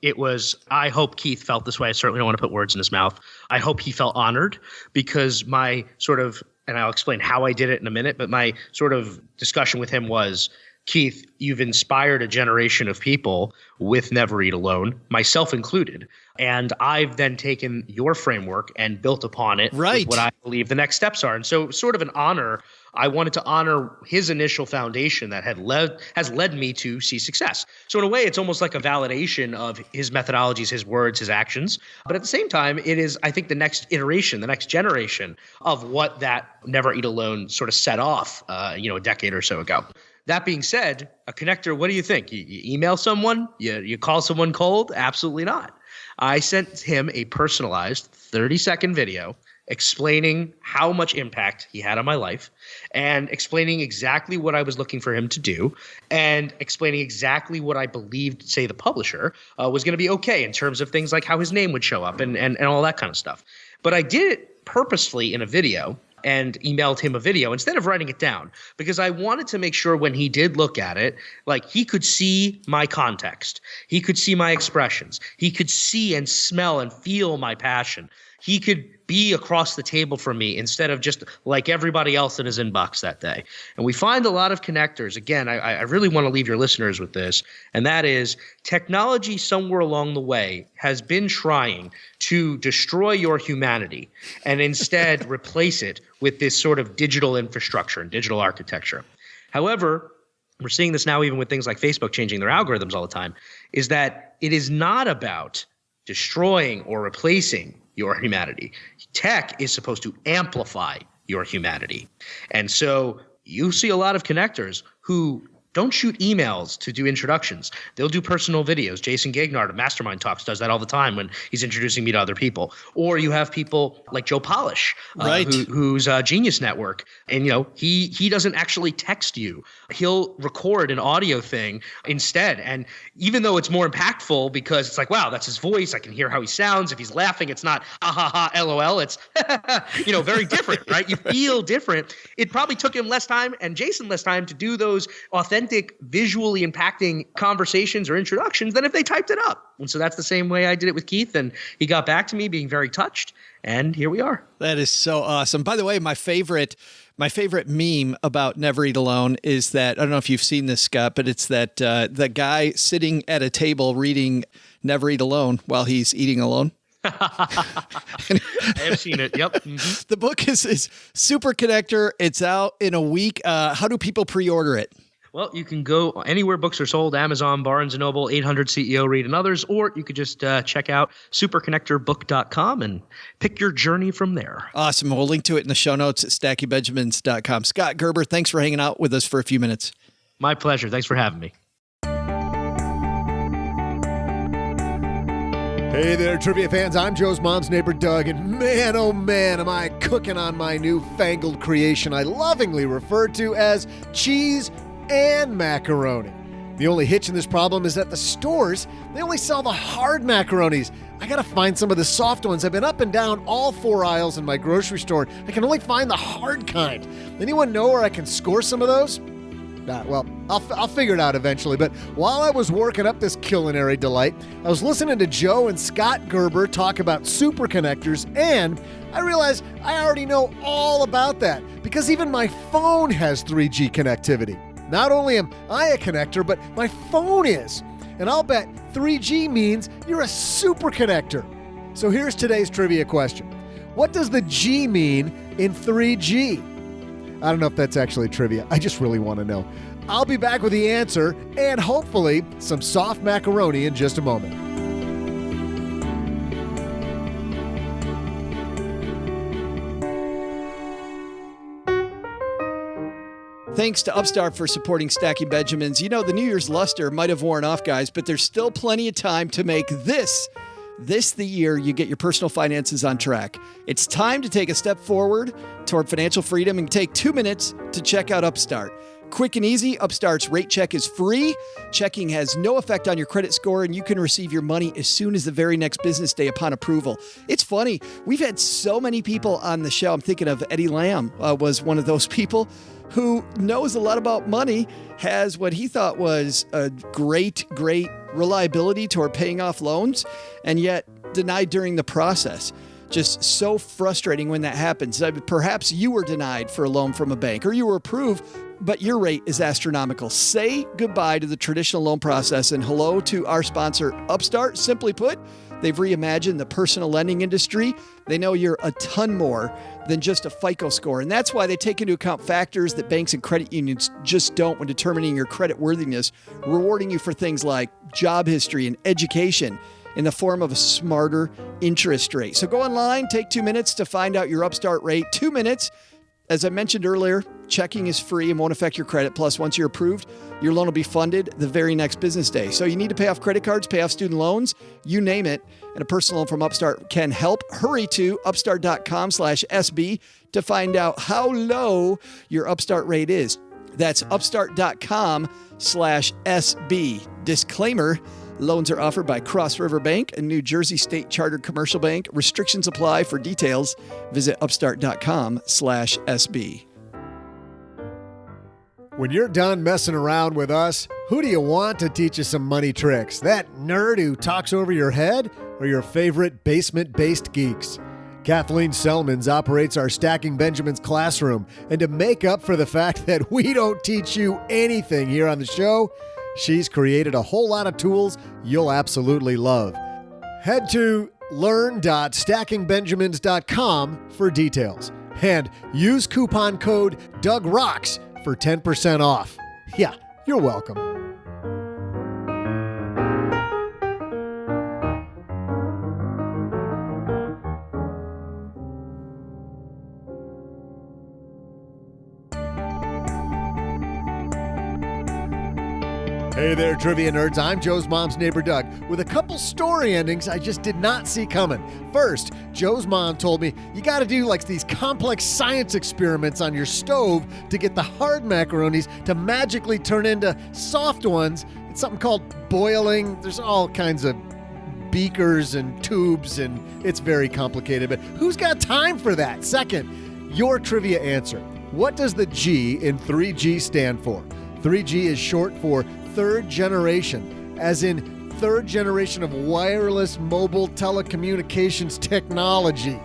I hope Keith felt this way. I certainly don't want to put words in his mouth. I hope he felt honored because my sort of, and I'll explain how I did it in a minute, but my sort of discussion with him was, Keith, you've inspired a generation of people with Never Eat Alone, myself included. And I've then taken your framework and built upon it with what I believe the next steps are. And so sort of an honor, I wanted to honor his initial foundation that has led me to see success. So in a way, it's almost like a validation of his methodologies, his words, his actions. But at the same time, it is, I think, the next iteration, the next generation of what that Never Eat Alone sort of set off, a decade or so ago. That being said, a connector, what do you think? You email someone? You call someone cold? Absolutely not. I sent him a personalized 30-second video explaining how much impact he had on my life and explaining exactly what I was looking for him to do and explaining exactly what I believed, say, the publisher was going to be okay in terms of things like how his name would show up and all that kind of stuff. But I did it purposefully in a video and emailed him a video instead of writing it down because I wanted to make sure when he did look at it, like he could see my context. He could see my expressions. He could see and smell and feel my passion. he could be across the table from me instead of just like everybody else in his inbox that day. And we find a lot of connectors. Again, I really want to leave your listeners with this, and that is technology somewhere along the way has been trying to destroy your humanity and instead replace it with this sort of digital infrastructure and digital architecture. However, we're seeing this now even with things like Facebook changing their algorithms all the time, is that it is not about destroying or replacing your humanity. Tech is supposed to amplify your humanity. And so you see a lot of connectors who don't shoot emails to do introductions. They'll do personal videos. Jason Gagnard of Mastermind Talks does that all the time when he's introducing me to other people. Or you have people like Joe Polish, who's Genius Network. And, he doesn't actually text you. He'll record an audio thing instead. And even though it's more impactful because it's like, wow, that's his voice. I can hear how he sounds. If he's laughing, it's not, ha, ha, ha, LOL. It's, very different, right? You feel different. It probably took him less time and Jason less time to do those authentic, visually impacting conversations or introductions than if they typed it up. And so that's the same way I did it with Keith. And he got back to me being very touched. And here we are. That is so awesome. By the way, my favorite meme about Never Eat Alone is that, I don't know if you've seen this, Scott, but it's that the guy sitting at a table reading Never Eat Alone while he's eating alone. I have seen it. Yep. Mm-hmm. The book is Superconnector. It's out in a week. How do people pre-order it? Well, you can go anywhere books are sold, Amazon, Barnes & Noble, 800 CEO Read and others, or you could just check out superconnectorbook.com and pick your journey from there. Awesome. We'll link to it in the show notes at stackybenjamins.com. Scott Gerber, thanks for hanging out with us for a few minutes. My pleasure. Thanks for having me. Hey there, trivia fans. I'm Joe's mom's neighbor, Doug, and man, oh man, am I cooking on my newfangled creation I lovingly refer to as cheese and macaroni. The only hitch in this problem is that the stores, they only sell the hard macaronis. I gotta find some of the soft ones. I've been up and down all 4 aisles in my grocery store. I can only find the hard kind. Anyone know where I can score some of those? Well, I'll figure it out eventually. But while I was working up this culinary delight, I was listening to Joe and Scott Gerber talk about superconnectors, and I realized I already know all about that because even my phone has 3G connectivity. Not only am I a connector, but my phone is. And I'll bet 3G means you're a superconnector. So here's today's trivia question. What does the G mean in 3G? I don't know if that's actually trivia. I just really want to know. I'll be back with the answer and hopefully some soft macaroni in just a moment. Thanks to Upstart for supporting Stacky Benjamins. You know, the New Year's luster might have worn off, guys, but there's still plenty of time to make this the year you get your personal finances on track. It's time to take a step forward toward financial freedom and take 2 minutes to check out Upstart. Quick and easy, Upstart's rate check is free. Checking has no effect on your credit score, and you can receive your money as soon as the very next business day upon approval. It's funny. We've had so many people on the show. I'm thinking of Eddie Lamb was one of those people who knows a lot about money, has what he thought was a great reliability toward paying off loans, and yet denied during the process. Just so frustrating when that happens. Perhaps you were denied for a loan from a bank, or you were approved, but your rate is astronomical. Say goodbye to the traditional loan process and hello to our sponsor, Upstart. Simply put, they've reimagined the personal lending industry. They know you're a ton more than just a FICO score. And that's why they take into account factors that banks and credit unions just don't when determining your credit worthiness, rewarding you for things like job history and education in the form of a smarter interest rate. So go online, take 2 minutes to find out your Upstart rate. 2 minutes. As I mentioned earlier, checking is free and won't affect your credit. Plus, once you're approved, your loan will be funded the very next business day. So you need to pay off credit cards, pay off student loans, you name it, and a personal loan from Upstart can help. Hurry to upstart.com/SB to find out how low your Upstart rate is. That's upstart.com/SB. Disclaimer, loans are offered by Cross River Bank, a New Jersey state chartered commercial bank. Restrictions apply. For details, visit upstart.com/SB. When you're done messing around with us, who do you want to teach you some money tricks? That nerd who talks over your head or your favorite basement-based geeks? Kathleen Selmans operates our Stacking Benjamins classroom, and to make up for the fact that we don't teach you anything here on the show, she's created a whole lot of tools you'll absolutely love. Head to learn.stackingbenjamins.com for details, and use coupon code DougRocks for 10% off. Yeah, you're welcome. Hey there, trivia nerds. I'm Joe's mom's neighbor, Doug, with a couple story endings I just did not see coming. First, Joe's mom told me you got to do like these complex science experiments on your stove to get the hard macaronis to magically turn into soft ones. It's something called boiling. There's all kinds of beakers and tubes, and it's very complicated, but who's got time for that? Second, your trivia answer. What does the G in 3G stand for? 3G is short for third generation, as in third generation of wireless mobile telecommunications technology.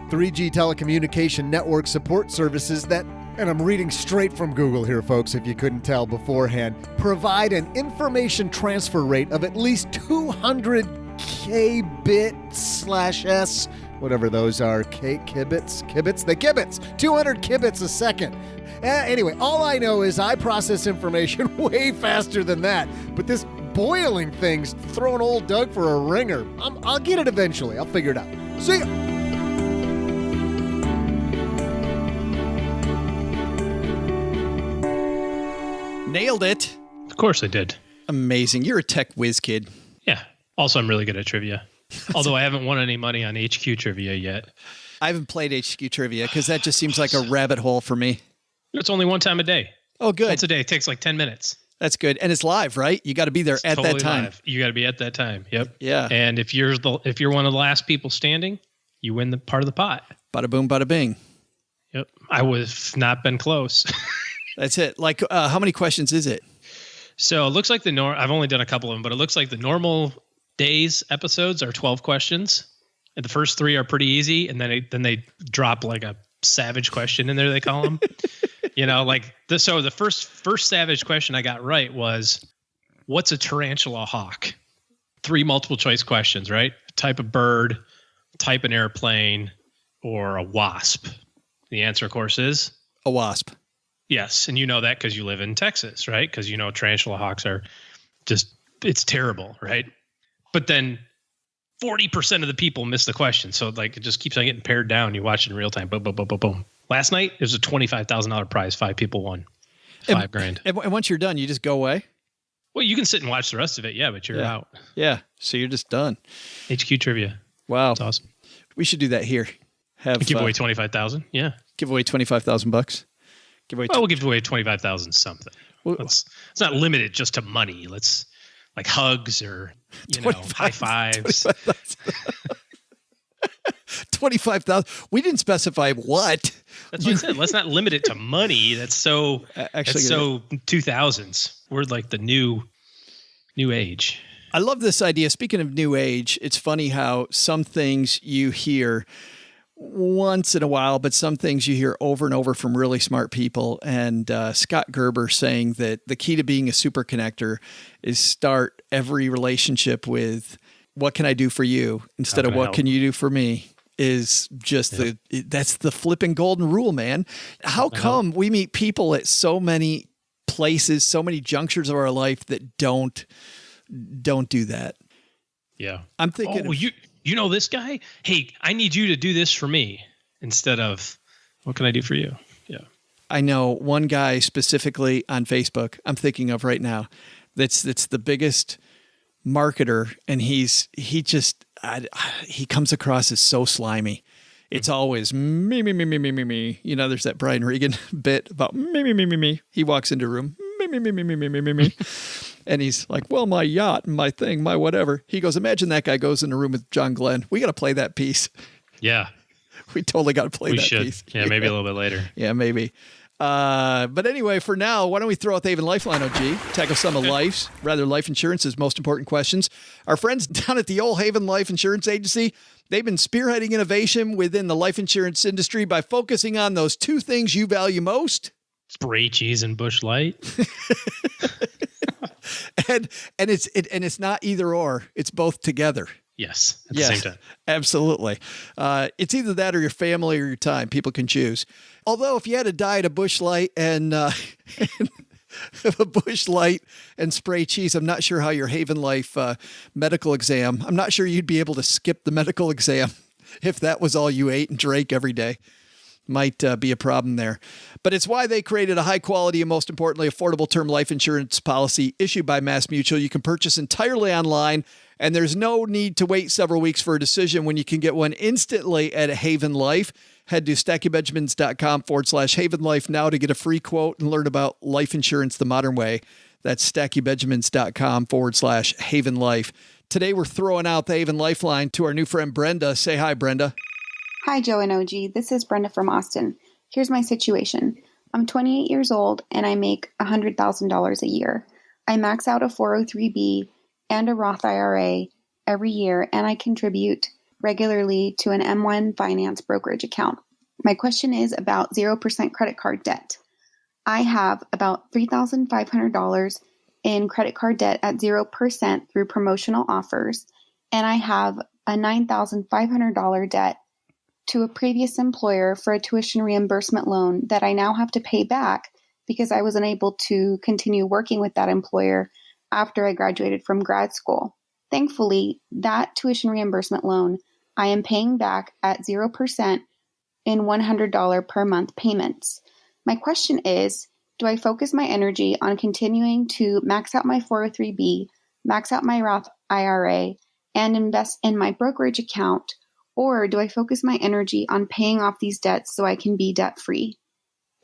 3G telecommunication network support services that, and I'm reading straight from Google here, folks, if you couldn't tell beforehand, provide an information transfer rate of at least 200 kbit/s, whatever those are, kibits, they kibits, 200 kibits a second. Anyway, all I know is I process information way faster than that. But this boiling thing's throwing old Doug for a ringer. I'll get it eventually. I'll figure it out. See ya. Nailed it. Of course I did. Amazing. You're a tech whiz kid. Yeah. Also, I'm really good at trivia. Although I haven't won any money on HQ trivia yet. I haven't played HQ trivia because that just seems like a rabbit hole for me. It's only one time a day. Oh, good. Once a day. It takes like 10 minutes. That's good. And it's live, right? You got to be there at Totally that time. live. You got to be at that time. Yep. Yeah. And if you're one of the last people standing, you win the part of the pot. Bada boom, bada bing. Yep. I was not been close. That's it. Like, how many questions is it? So it looks like I've only done a couple of them, but it looks like the normal days episodes are 12 questions. And the first 3 are pretty easy. And then they drop like a savage question in there, they call them. Like this. So the first savage question I got right was, what's a tarantula hawk? 3 multiple choice questions, right? Type of bird, type an airplane, or a wasp. The answer, of course, is a wasp. Yes. And you know that because you live in Texas, right? Because tarantula hawks are it's terrible, right? But then 40% of the people miss the question. So like it just keeps on getting pared down. You watch it in real time. Boom, boom, boom, boom, boom. Last night, it was a $25,000 prize. 5 people won. $5,000. And once you're done, you just go away? Well, you can sit and watch the rest of it. Yeah, but you're out. Yeah. So you're just done. HQ trivia. Wow. That's awesome. We should do that here. Give away 25,000. Yeah. Give away $25,000. We'll give away 25,000 something. It's not limited just to money. Let's like hugs or high fives. 25,000. We didn't specify what. That's what I said. Let's not limit it to money. That's so 2000s. We're like the new age. I love this idea. Speaking of new age, it's funny how some things you hear once in a while, but some things you hear over and over from really smart people. And Scott Gerber saying that the key to being a superconnector is start every relationship with what can I do for you instead of what can you do for me is just that's the flipping golden rule, man. How come we meet people at so many places, so many junctures of our life that don't do that? Yeah. I'm thinking you know this guy? Hey, I need you to do this for me instead of what can I do for you? Yeah. I know one guy specifically on Facebook I'm thinking of right now that's the biggest marketer, and he comes across as so slimy. It's always me. There's that Brian Regan bit about me. He walks into a room, me. And he's like, well, my yacht, my thing, my whatever. He goes, imagine that guy goes in a room with John Glenn. We got to play that piece. Yeah. We totally got to play that piece. Yeah, maybe a little bit later. Yeah, maybe. But anyway, for now, why don't we throw out the Haven Lifeline, OG? Tackle some of life insurance's most important questions. Our friends down at the Old Haven Life Insurance Agency, they've been spearheading innovation within the life insurance industry by focusing on those two things you value most. Spray cheese and Bush Light. and it's not either or, it's both together. Yes, at the same time. Absolutely. It's either that or your family or your time. People can choose. Although if you had a diet of Bush Light and a Bush Light and spray cheese, I'm not sure how your Haven Life medical exam, I'm not sure you'd be able to skip the medical exam if that was all you ate and drank every day. Might be a problem there. But it's why they created a high quality and most importantly, affordable term life insurance policy issued by MassMutual. You can purchase entirely online and there's no need to wait several weeks for a decision when you can get one instantly at Haven Life. Head to StackyBenjamins.com/Haven Life now to get a free quote and learn about life insurance the modern way. That's StackyBenjamins.com/Haven Life. Today we're throwing out the Haven Lifeline to our new friend Brenda. Say hi, Brenda. Hi, Joe and OG. This is Brenda from Austin. Here's my situation. I'm 28 years old and I make $100,000 a year. I max out a 403B and a Roth IRA every year, and I contribute regularly to an M1 finance brokerage account. My question is about 0% credit card debt. I have about $3,500 in credit card debt at 0% through promotional offers, and I have a $9,500 debt to a previous employer for a tuition reimbursement loan that I now have to pay back because I was unable to continue working with that employer after I graduated from grad school. Thankfully, that tuition reimbursement loan I am paying back at 0% in $100 per month payments. My question is, do I focus my energy on continuing to max out my 403B, max out my Roth IRA, and invest in my brokerage account, or do I focus my energy on paying off these debts so I can be debt-free?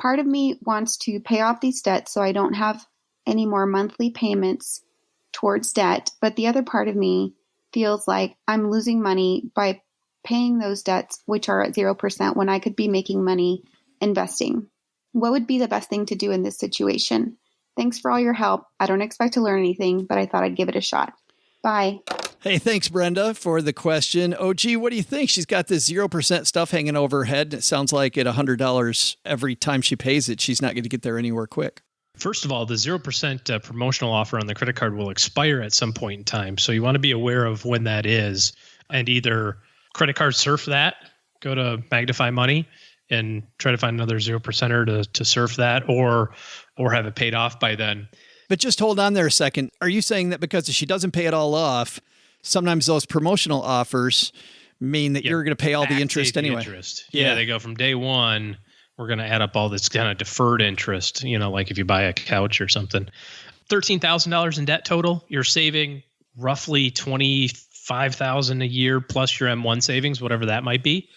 Part of me wants to pay off these debts so I don't have any more monthly payments towards debt, but the other part of me feels like I'm losing money by paying those debts, which are at 0%, when I could be making money investing. What would be the best thing to do in this situation? Thanks for all your help. I don't expect to learn anything, but I thought I'd give it a shot. Bye. Hey, thanks, Brenda, for the question. OG, what do you think? She's got this 0% stuff hanging over her head. It sounds like at $100 every time she pays it, she's not going to get there anywhere quick. First of all, the 0% promotional offer on the credit card will expire at some point in time. So you want to be aware of when that is and either credit card surf that, go to Magnify Money and try to find another 0%er to surf that or have it paid off by then. But just hold on there a second. Are you saying that because she doesn't pay it all off, sometimes those promotional offers mean that you're going to pay all the interest anyway? Yeah, they go from day one, we're going to add up all this kind of deferred interest, like if you buy a couch or something. $13,000 in debt total, you're saving roughly $25,000 a year plus your M1 savings, whatever that might be.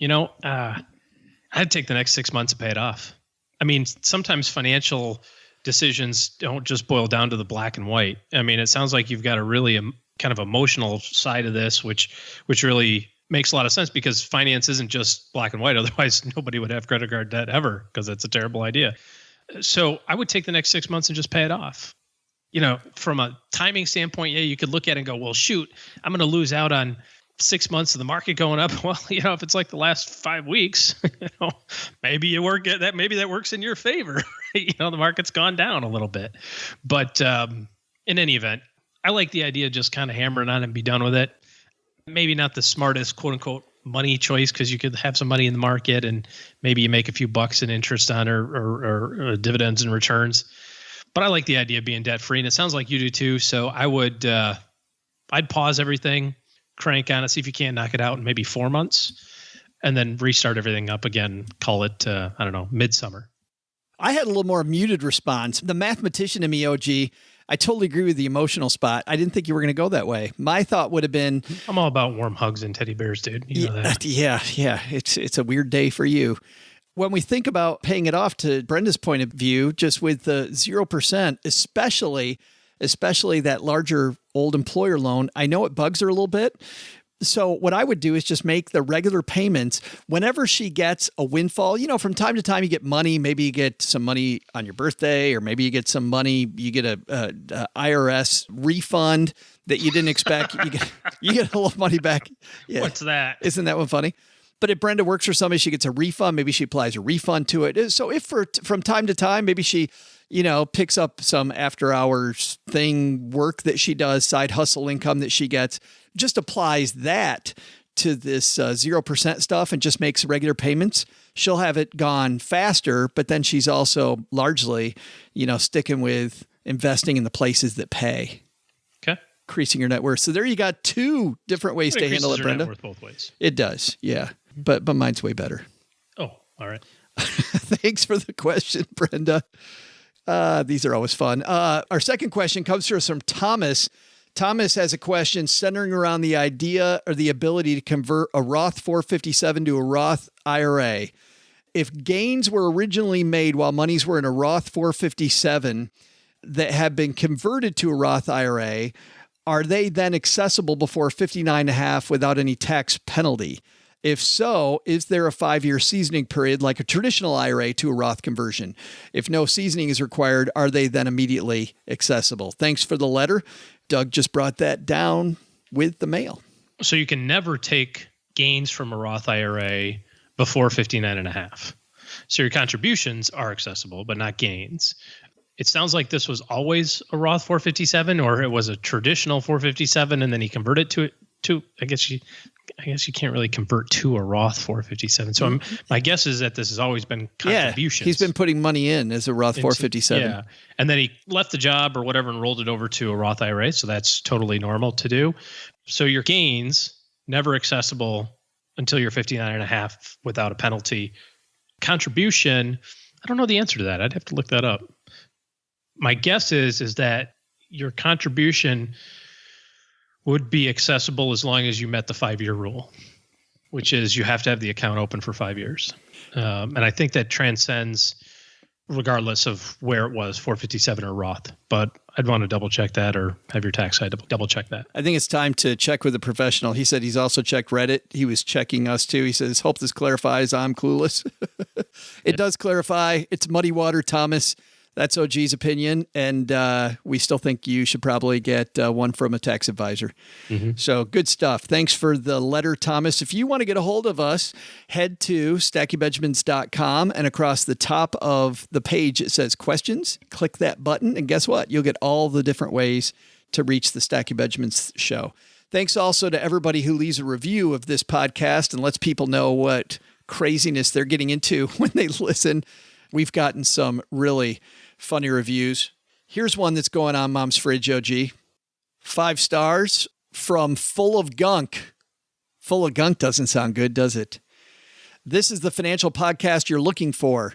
I'd take the next 6 months to pay it off. I mean, sometimes financial decisions don't just boil down to the black and white. I mean, it sounds like you've got a really kind of emotional side of this, which really makes a lot of sense because finance isn't just black and white. Otherwise, nobody would have credit card debt ever because it's a terrible idea. So I would take the next 6 months and just pay it off. From a timing standpoint, you could look at it and go, well, shoot, I'm going to lose out on 6 months of the market going up. Well, if it's like the last 5 weeks, maybe you work at that. Maybe that works in your favor. The market's gone down a little bit, but in any event, I like the idea of just kind of hammering on and be done with it. Maybe not the smartest quote unquote money choice because you could have some money in the market and maybe you make a few bucks in interest on or dividends and returns. But I like the idea of being debt free, and it sounds like you do too. So I would, I'd pause everything, crank on it, see if you can't knock it out in maybe 4 months, and then restart everything up again. Call it, midsummer. I had a little more muted response. The mathematician in me, OG, I totally agree with the emotional spot. I didn't think you were going to go that way. My thought would have been, I'm all about warm hugs and teddy bears, dude. You know that. Yeah. It's a weird day for you. When we think about paying it off, to Brenda's point of view, just with the 0%, especially that larger old employer loan, I know it bugs her a little bit. So what I would do is just make the regular payments whenever she gets a windfall. You know, from time to time you get money. Maybe you get some money on your birthday, or maybe you get some money. You get a IRS refund that you didn't expect. You get a little money back. Yeah. What's that? Isn't that one funny? But if Brenda works for somebody, she gets a refund. Maybe she applies a refund to it. So if from time to time, maybe she, picks up some after hours work that she does, side hustle income that she gets, just applies that to this 0% stuff and just makes regular payments, she'll have it gone faster. But then she's also largely, sticking with investing in the places that pay. Okay. Increasing your net worth. So there you got two different ways to handle it, Brenda. Net worth both ways. It does. Yeah. But mine's way better. Oh, all right. Thanks for the question, Brenda. These are always fun. Our second question comes to us from Thomas. Thomas has a question centering around the idea or the ability to convert a Roth 457 to a Roth IRA. If gains were originally made while monies were in a Roth 457 that have been converted to a Roth IRA, are they then accessible before 59.5 without any tax penalty? If so, is there a 5-year seasoning period like a traditional IRA to a Roth conversion? If no seasoning is required, are they then immediately accessible? Thanks for the letter. Doug just brought that down with the mail. So you can never take gains from a Roth IRA before 59.5. So your contributions are accessible, but not gains. It sounds like this was always a Roth 457, or it was a traditional 457, and then he converted to I guess you can't really convert to a Roth 457. So my guess is that this has always been contributions. Yeah, he's been putting money in as a Roth 457. Yeah, and then he left the job or whatever and rolled it over to a Roth IRA. So that's totally normal to do. So your gains never accessible until you're 59.5 without a penalty. Contribution, I don't know the answer to that. I'd have to look that up. My guess is that your contribution would be accessible as long as you met the 5-year rule, which is you have to have the account open for 5 years. And I think that transcends regardless of where it was, 457 or Roth. But I'd want to double check that, or have your tax side double check that. I think it's time to check with a professional. He said he's also checked Reddit. He was checking us too. He says, hope this clarifies. I'm clueless. It does clarify. It's muddy water, Thomas. That's OG's opinion, and we still think you should probably get one from a tax advisor. Mm-hmm. So good stuff. Thanks for the letter, Thomas. If you want to get a hold of us, head to StackyBenjamins.com, and across the top of the page it says questions. Click that button, and guess what? You'll get all the different ways to reach the Stacky Benjamins show. Thanks also to everybody who leaves a review of this podcast and lets people know what craziness they're getting into when they listen. We've gotten some really funny reviews. Here's one that's going on Mom's Fridge, OG. 5 stars from Full of Gunk. Full of Gunk doesn't sound good, does it? This is the financial podcast you're looking for.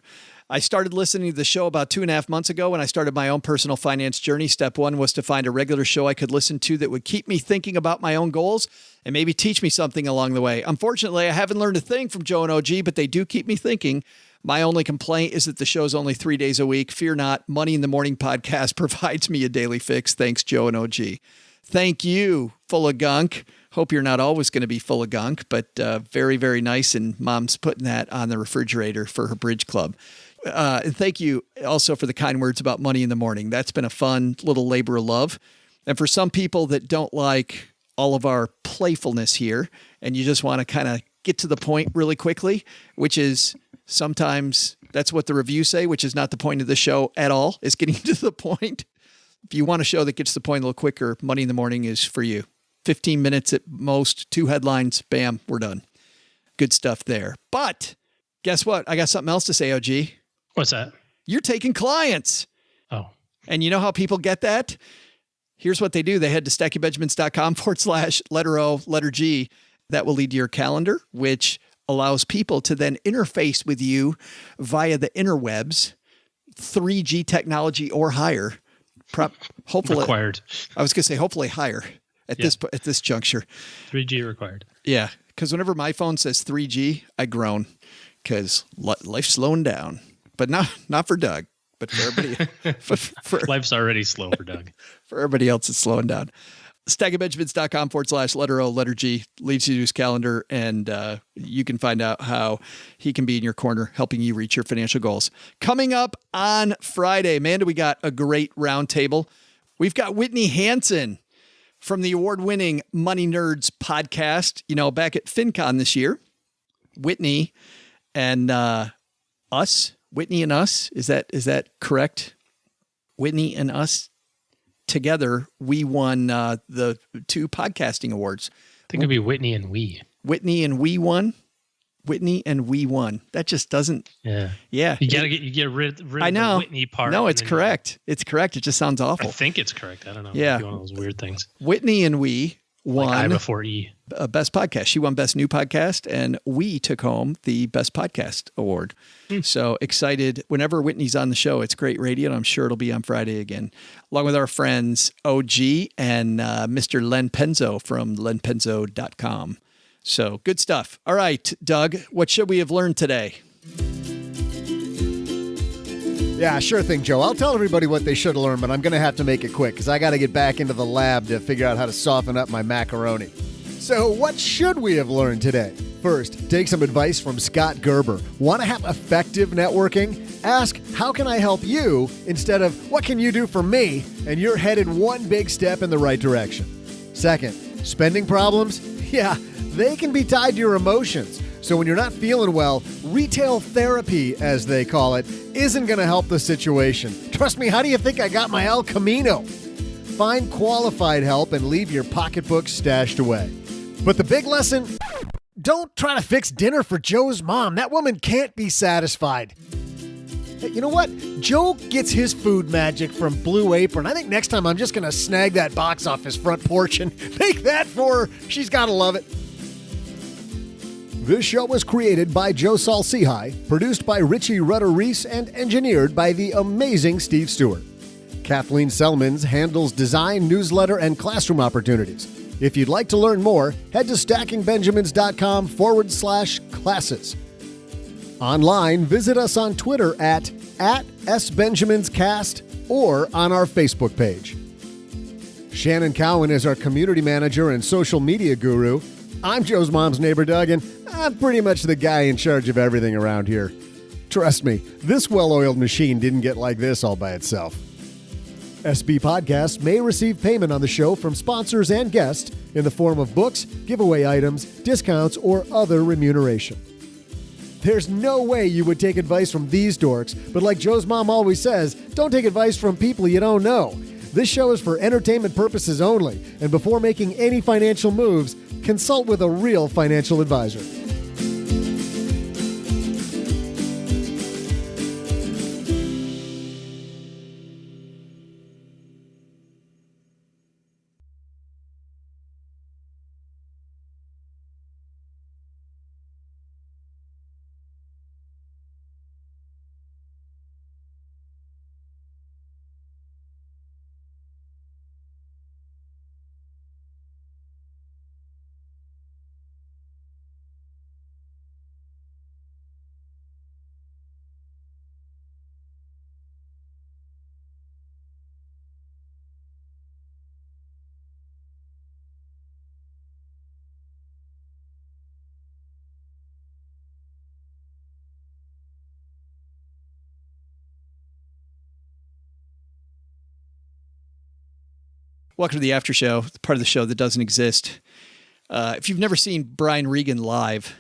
I started listening to the show about 2.5 months ago when I started my own personal finance journey. Step 1 was to find a regular show I could listen to that would keep me thinking about my own goals and maybe teach me something along the way. Unfortunately, I haven't learned a thing from Joe and OG, but they do keep me thinking. My only complaint is that the show's only 3 days a week. Fear not, Money in the Morning podcast provides me a daily fix. Thanks, Joe and OG. Thank you, Full of Gunk. Hope you're not always going to be full of gunk, but very, very nice. And Mom's putting that on the refrigerator for her bridge club. And thank you also for the kind words about Money in the Morning. That's been a fun little labor of love. And for some people that don't like all of our playfulness here, and you just want to kind of get to the point really quickly, which is sometimes that's what the reviews say, which is not the point of the show at all, is getting to the point. If you want a show that gets to the point a little quicker, Money in the Morning is for you. 15 minutes at most, 2 headlines, bam, we're done. Good stuff there. But guess what? I got something else to say, OG. What's that? You're taking clients. Oh. And you know how people get that? Here's what they do. They head to StackyBenjamins.com/O_G. That will lead to your calendar, which allows people to then interface with you via the interwebs, 3G technology or higher. Hopefully required. I was going to say hopefully higher at this juncture. 3G required. Yeah, because whenever my phone says 3G, I groan because life's slowing down. But not for Doug, but for everybody. Life's already slow for Doug. For everybody else, it's slowing down. stackingbenjamins.com/letter O, letter G, leads you to his calendar, and you can find out how he can be in your corner helping you reach your financial goals. Coming up on Friday, Amanda, we got a great roundtable. We've got Whitney Hansen from the award-winning Money Nerds podcast, back at FinCon this year. Whitney and us, is that correct? Whitney and us together, we won the 2 podcasting awards. I think it'd be Whitney and we. Whitney and we won. That just doesn't. Yeah. Yeah. You get rid of the Whitney part. No, it's correct. It's correct. It just sounds awful. I think it's correct. I don't know. Yeah. Maybe one of those weird things. Whitney and we won I before E. Best podcast. She won Best New Podcast, and we took home the Best Podcast Award. So excited. Whenever Whitney's on the show, it's great radio, and I'm sure it'll be on Friday again, along with our friends OG and Mr. Len Penzo from lenpenzo.com. So good stuff. All right, Doug, what should we have learned today? Yeah, sure thing, Joe. I'll tell everybody what they should have learned, but I'm going to have to make it quick because I got to get back into the lab to figure out how to soften up my macaroni. So what should we have learned today? First, take some advice from Scott Gerber. Want to have effective networking? Ask, how can I help you? Instead of, what can you do for me? And you're headed one big step in the right direction. Second, spending problems? Yeah, they can be tied to your emotions. So when you're not feeling well, retail therapy, as they call it, isn't going to help the situation. Trust me, how do you think I got my El Camino? Find qualified help and leave your pocketbook stashed away. But the big lesson, don't try to fix dinner for Joe's mom. That woman can't be satisfied. Hey, you know what? Joe gets his food magic from Blue Apron. I think next time I'm just going to snag that box off his front porch and make that for her. She's got to love it. This show was created by Joe Saul-Sehy, produced by Richie Rutter-Reese, and engineered by the amazing Steve Stewart. Kathleen Selmans handles design, newsletter, and classroom opportunities. If you'd like to learn more, head to stackingbenjamins.com/classes. Online, visit us on Twitter at @SBenjaminsCast or on our Facebook page. Shannon Cowan is our community manager and social media guru. I'm Joe's mom's neighbor, Doug, and I'm pretty much the guy in charge of everything around here. Trust me, this well-oiled machine didn't get like this all by itself. SB Podcasts may receive payment on the show from sponsors and guests in the form of books, giveaway items, discounts, or other remuneration. There's no way you would take advice from these dorks, but like Joe's mom always says, don't take advice from people you don't know. This show is for entertainment purposes only, and before making any financial moves, consult with a real financial advisor. Welcome to the after show, the part of the show that doesn't exist. If you've never seen Brian Regan live,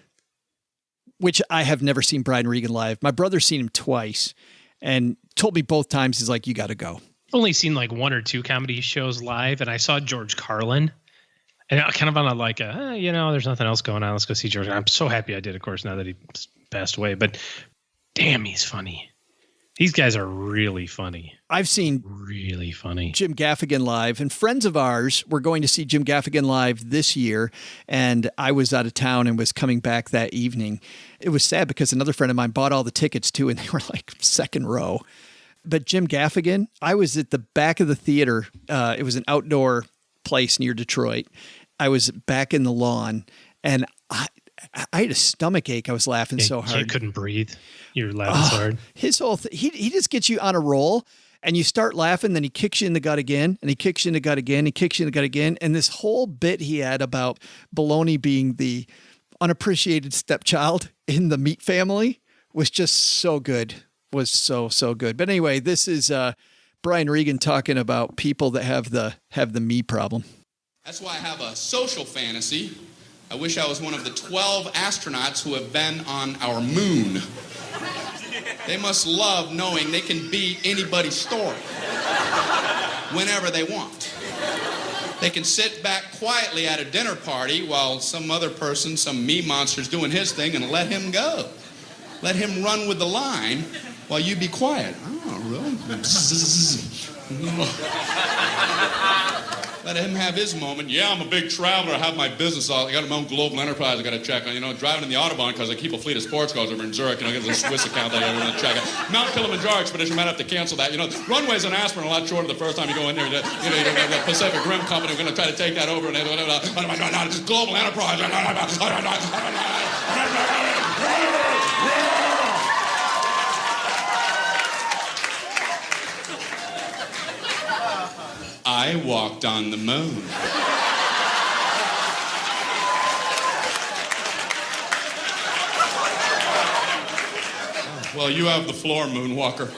which I have never seen Brian Regan live, my brother's seen him twice and told me both times, he's like, you got to go. Only seen like 1 or 2 comedy shows live, and I saw George Carlin, and I kind of on a like there's nothing else going on. Let's go see George. I'm so happy I did, of course, now that he passed away. But damn, he's funny. These guys are really funny. I've seen really funny Jim Gaffigan live, and friends of ours were going to see Jim Gaffigan live this year, and I was out of town and was coming back that evening. It was sad because another friend of mine bought all the tickets too, and they were like second row. But Jim Gaffigan, I was at the back of the theater. It was an outdoor place near Detroit. I was back in the lawn, and I had a stomach ache. I was laughing so hard. You couldn't breathe. You were laughing so hard. His whole he just gets you on a roll. And you start laughing, then he kicks you in the gut again, and he kicks you in the gut again, he kicks you in the gut again. And this whole bit he had about Baloney being the unappreciated stepchild in the meat family was just so good. Was so good. But anyway, this is Brian Regan talking about people that have the me problem. That's why I have a social fantasy. I wish I was one of the 12 astronauts who have been on our moon. They must love knowing they can be anybody's story whenever they want. They can sit back quietly at a dinner party while some other person, some me monster's doing his thing, and let him go. Let him run with the line while you be quiet. Oh, really? Let him have his moment. Yeah, I'm a big traveler. I have my business. I got my own global enterprise I got to check on. Driving in the Autobahn because I keep a fleet of sports cars over in Zurich. Get a Swiss account that I got to check on. Mount Kilimanjaro expedition, might have to cancel that. Runways in Aspen are a lot shorter the first time you go in there. The Pacific Rim Company, we're going to try to take that over. Global enterprise. I walked on the moon. Well, you have the floor, Moonwalker.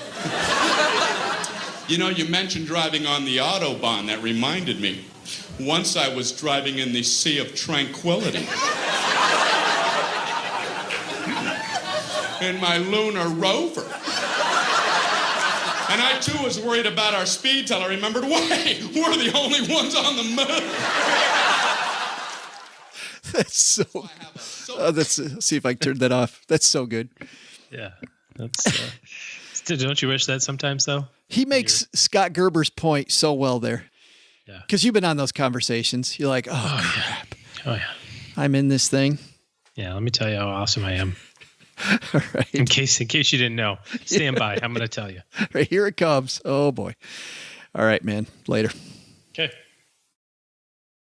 You mentioned driving on the Autobahn. That reminded me. Once I was driving in the Sea of Tranquility. In my lunar rover. And I, too, was worried about our speed till I remembered, wait, we're the only ones on the moon. That's so... let's see if I can turn that off. That's so good. Yeah. That's. Don't you wish that sometimes, though? He makes Scott Gerber's point so well there. Yeah. Because you've been on those conversations. You're like, oh crap. Yeah. Oh, yeah. I'm in this thing. Yeah, let me tell you how awesome I am. All right. In case you didn't know, stand by. I'm going to tell you. Right, here it comes. Oh, boy. All right, man. Later. Okay.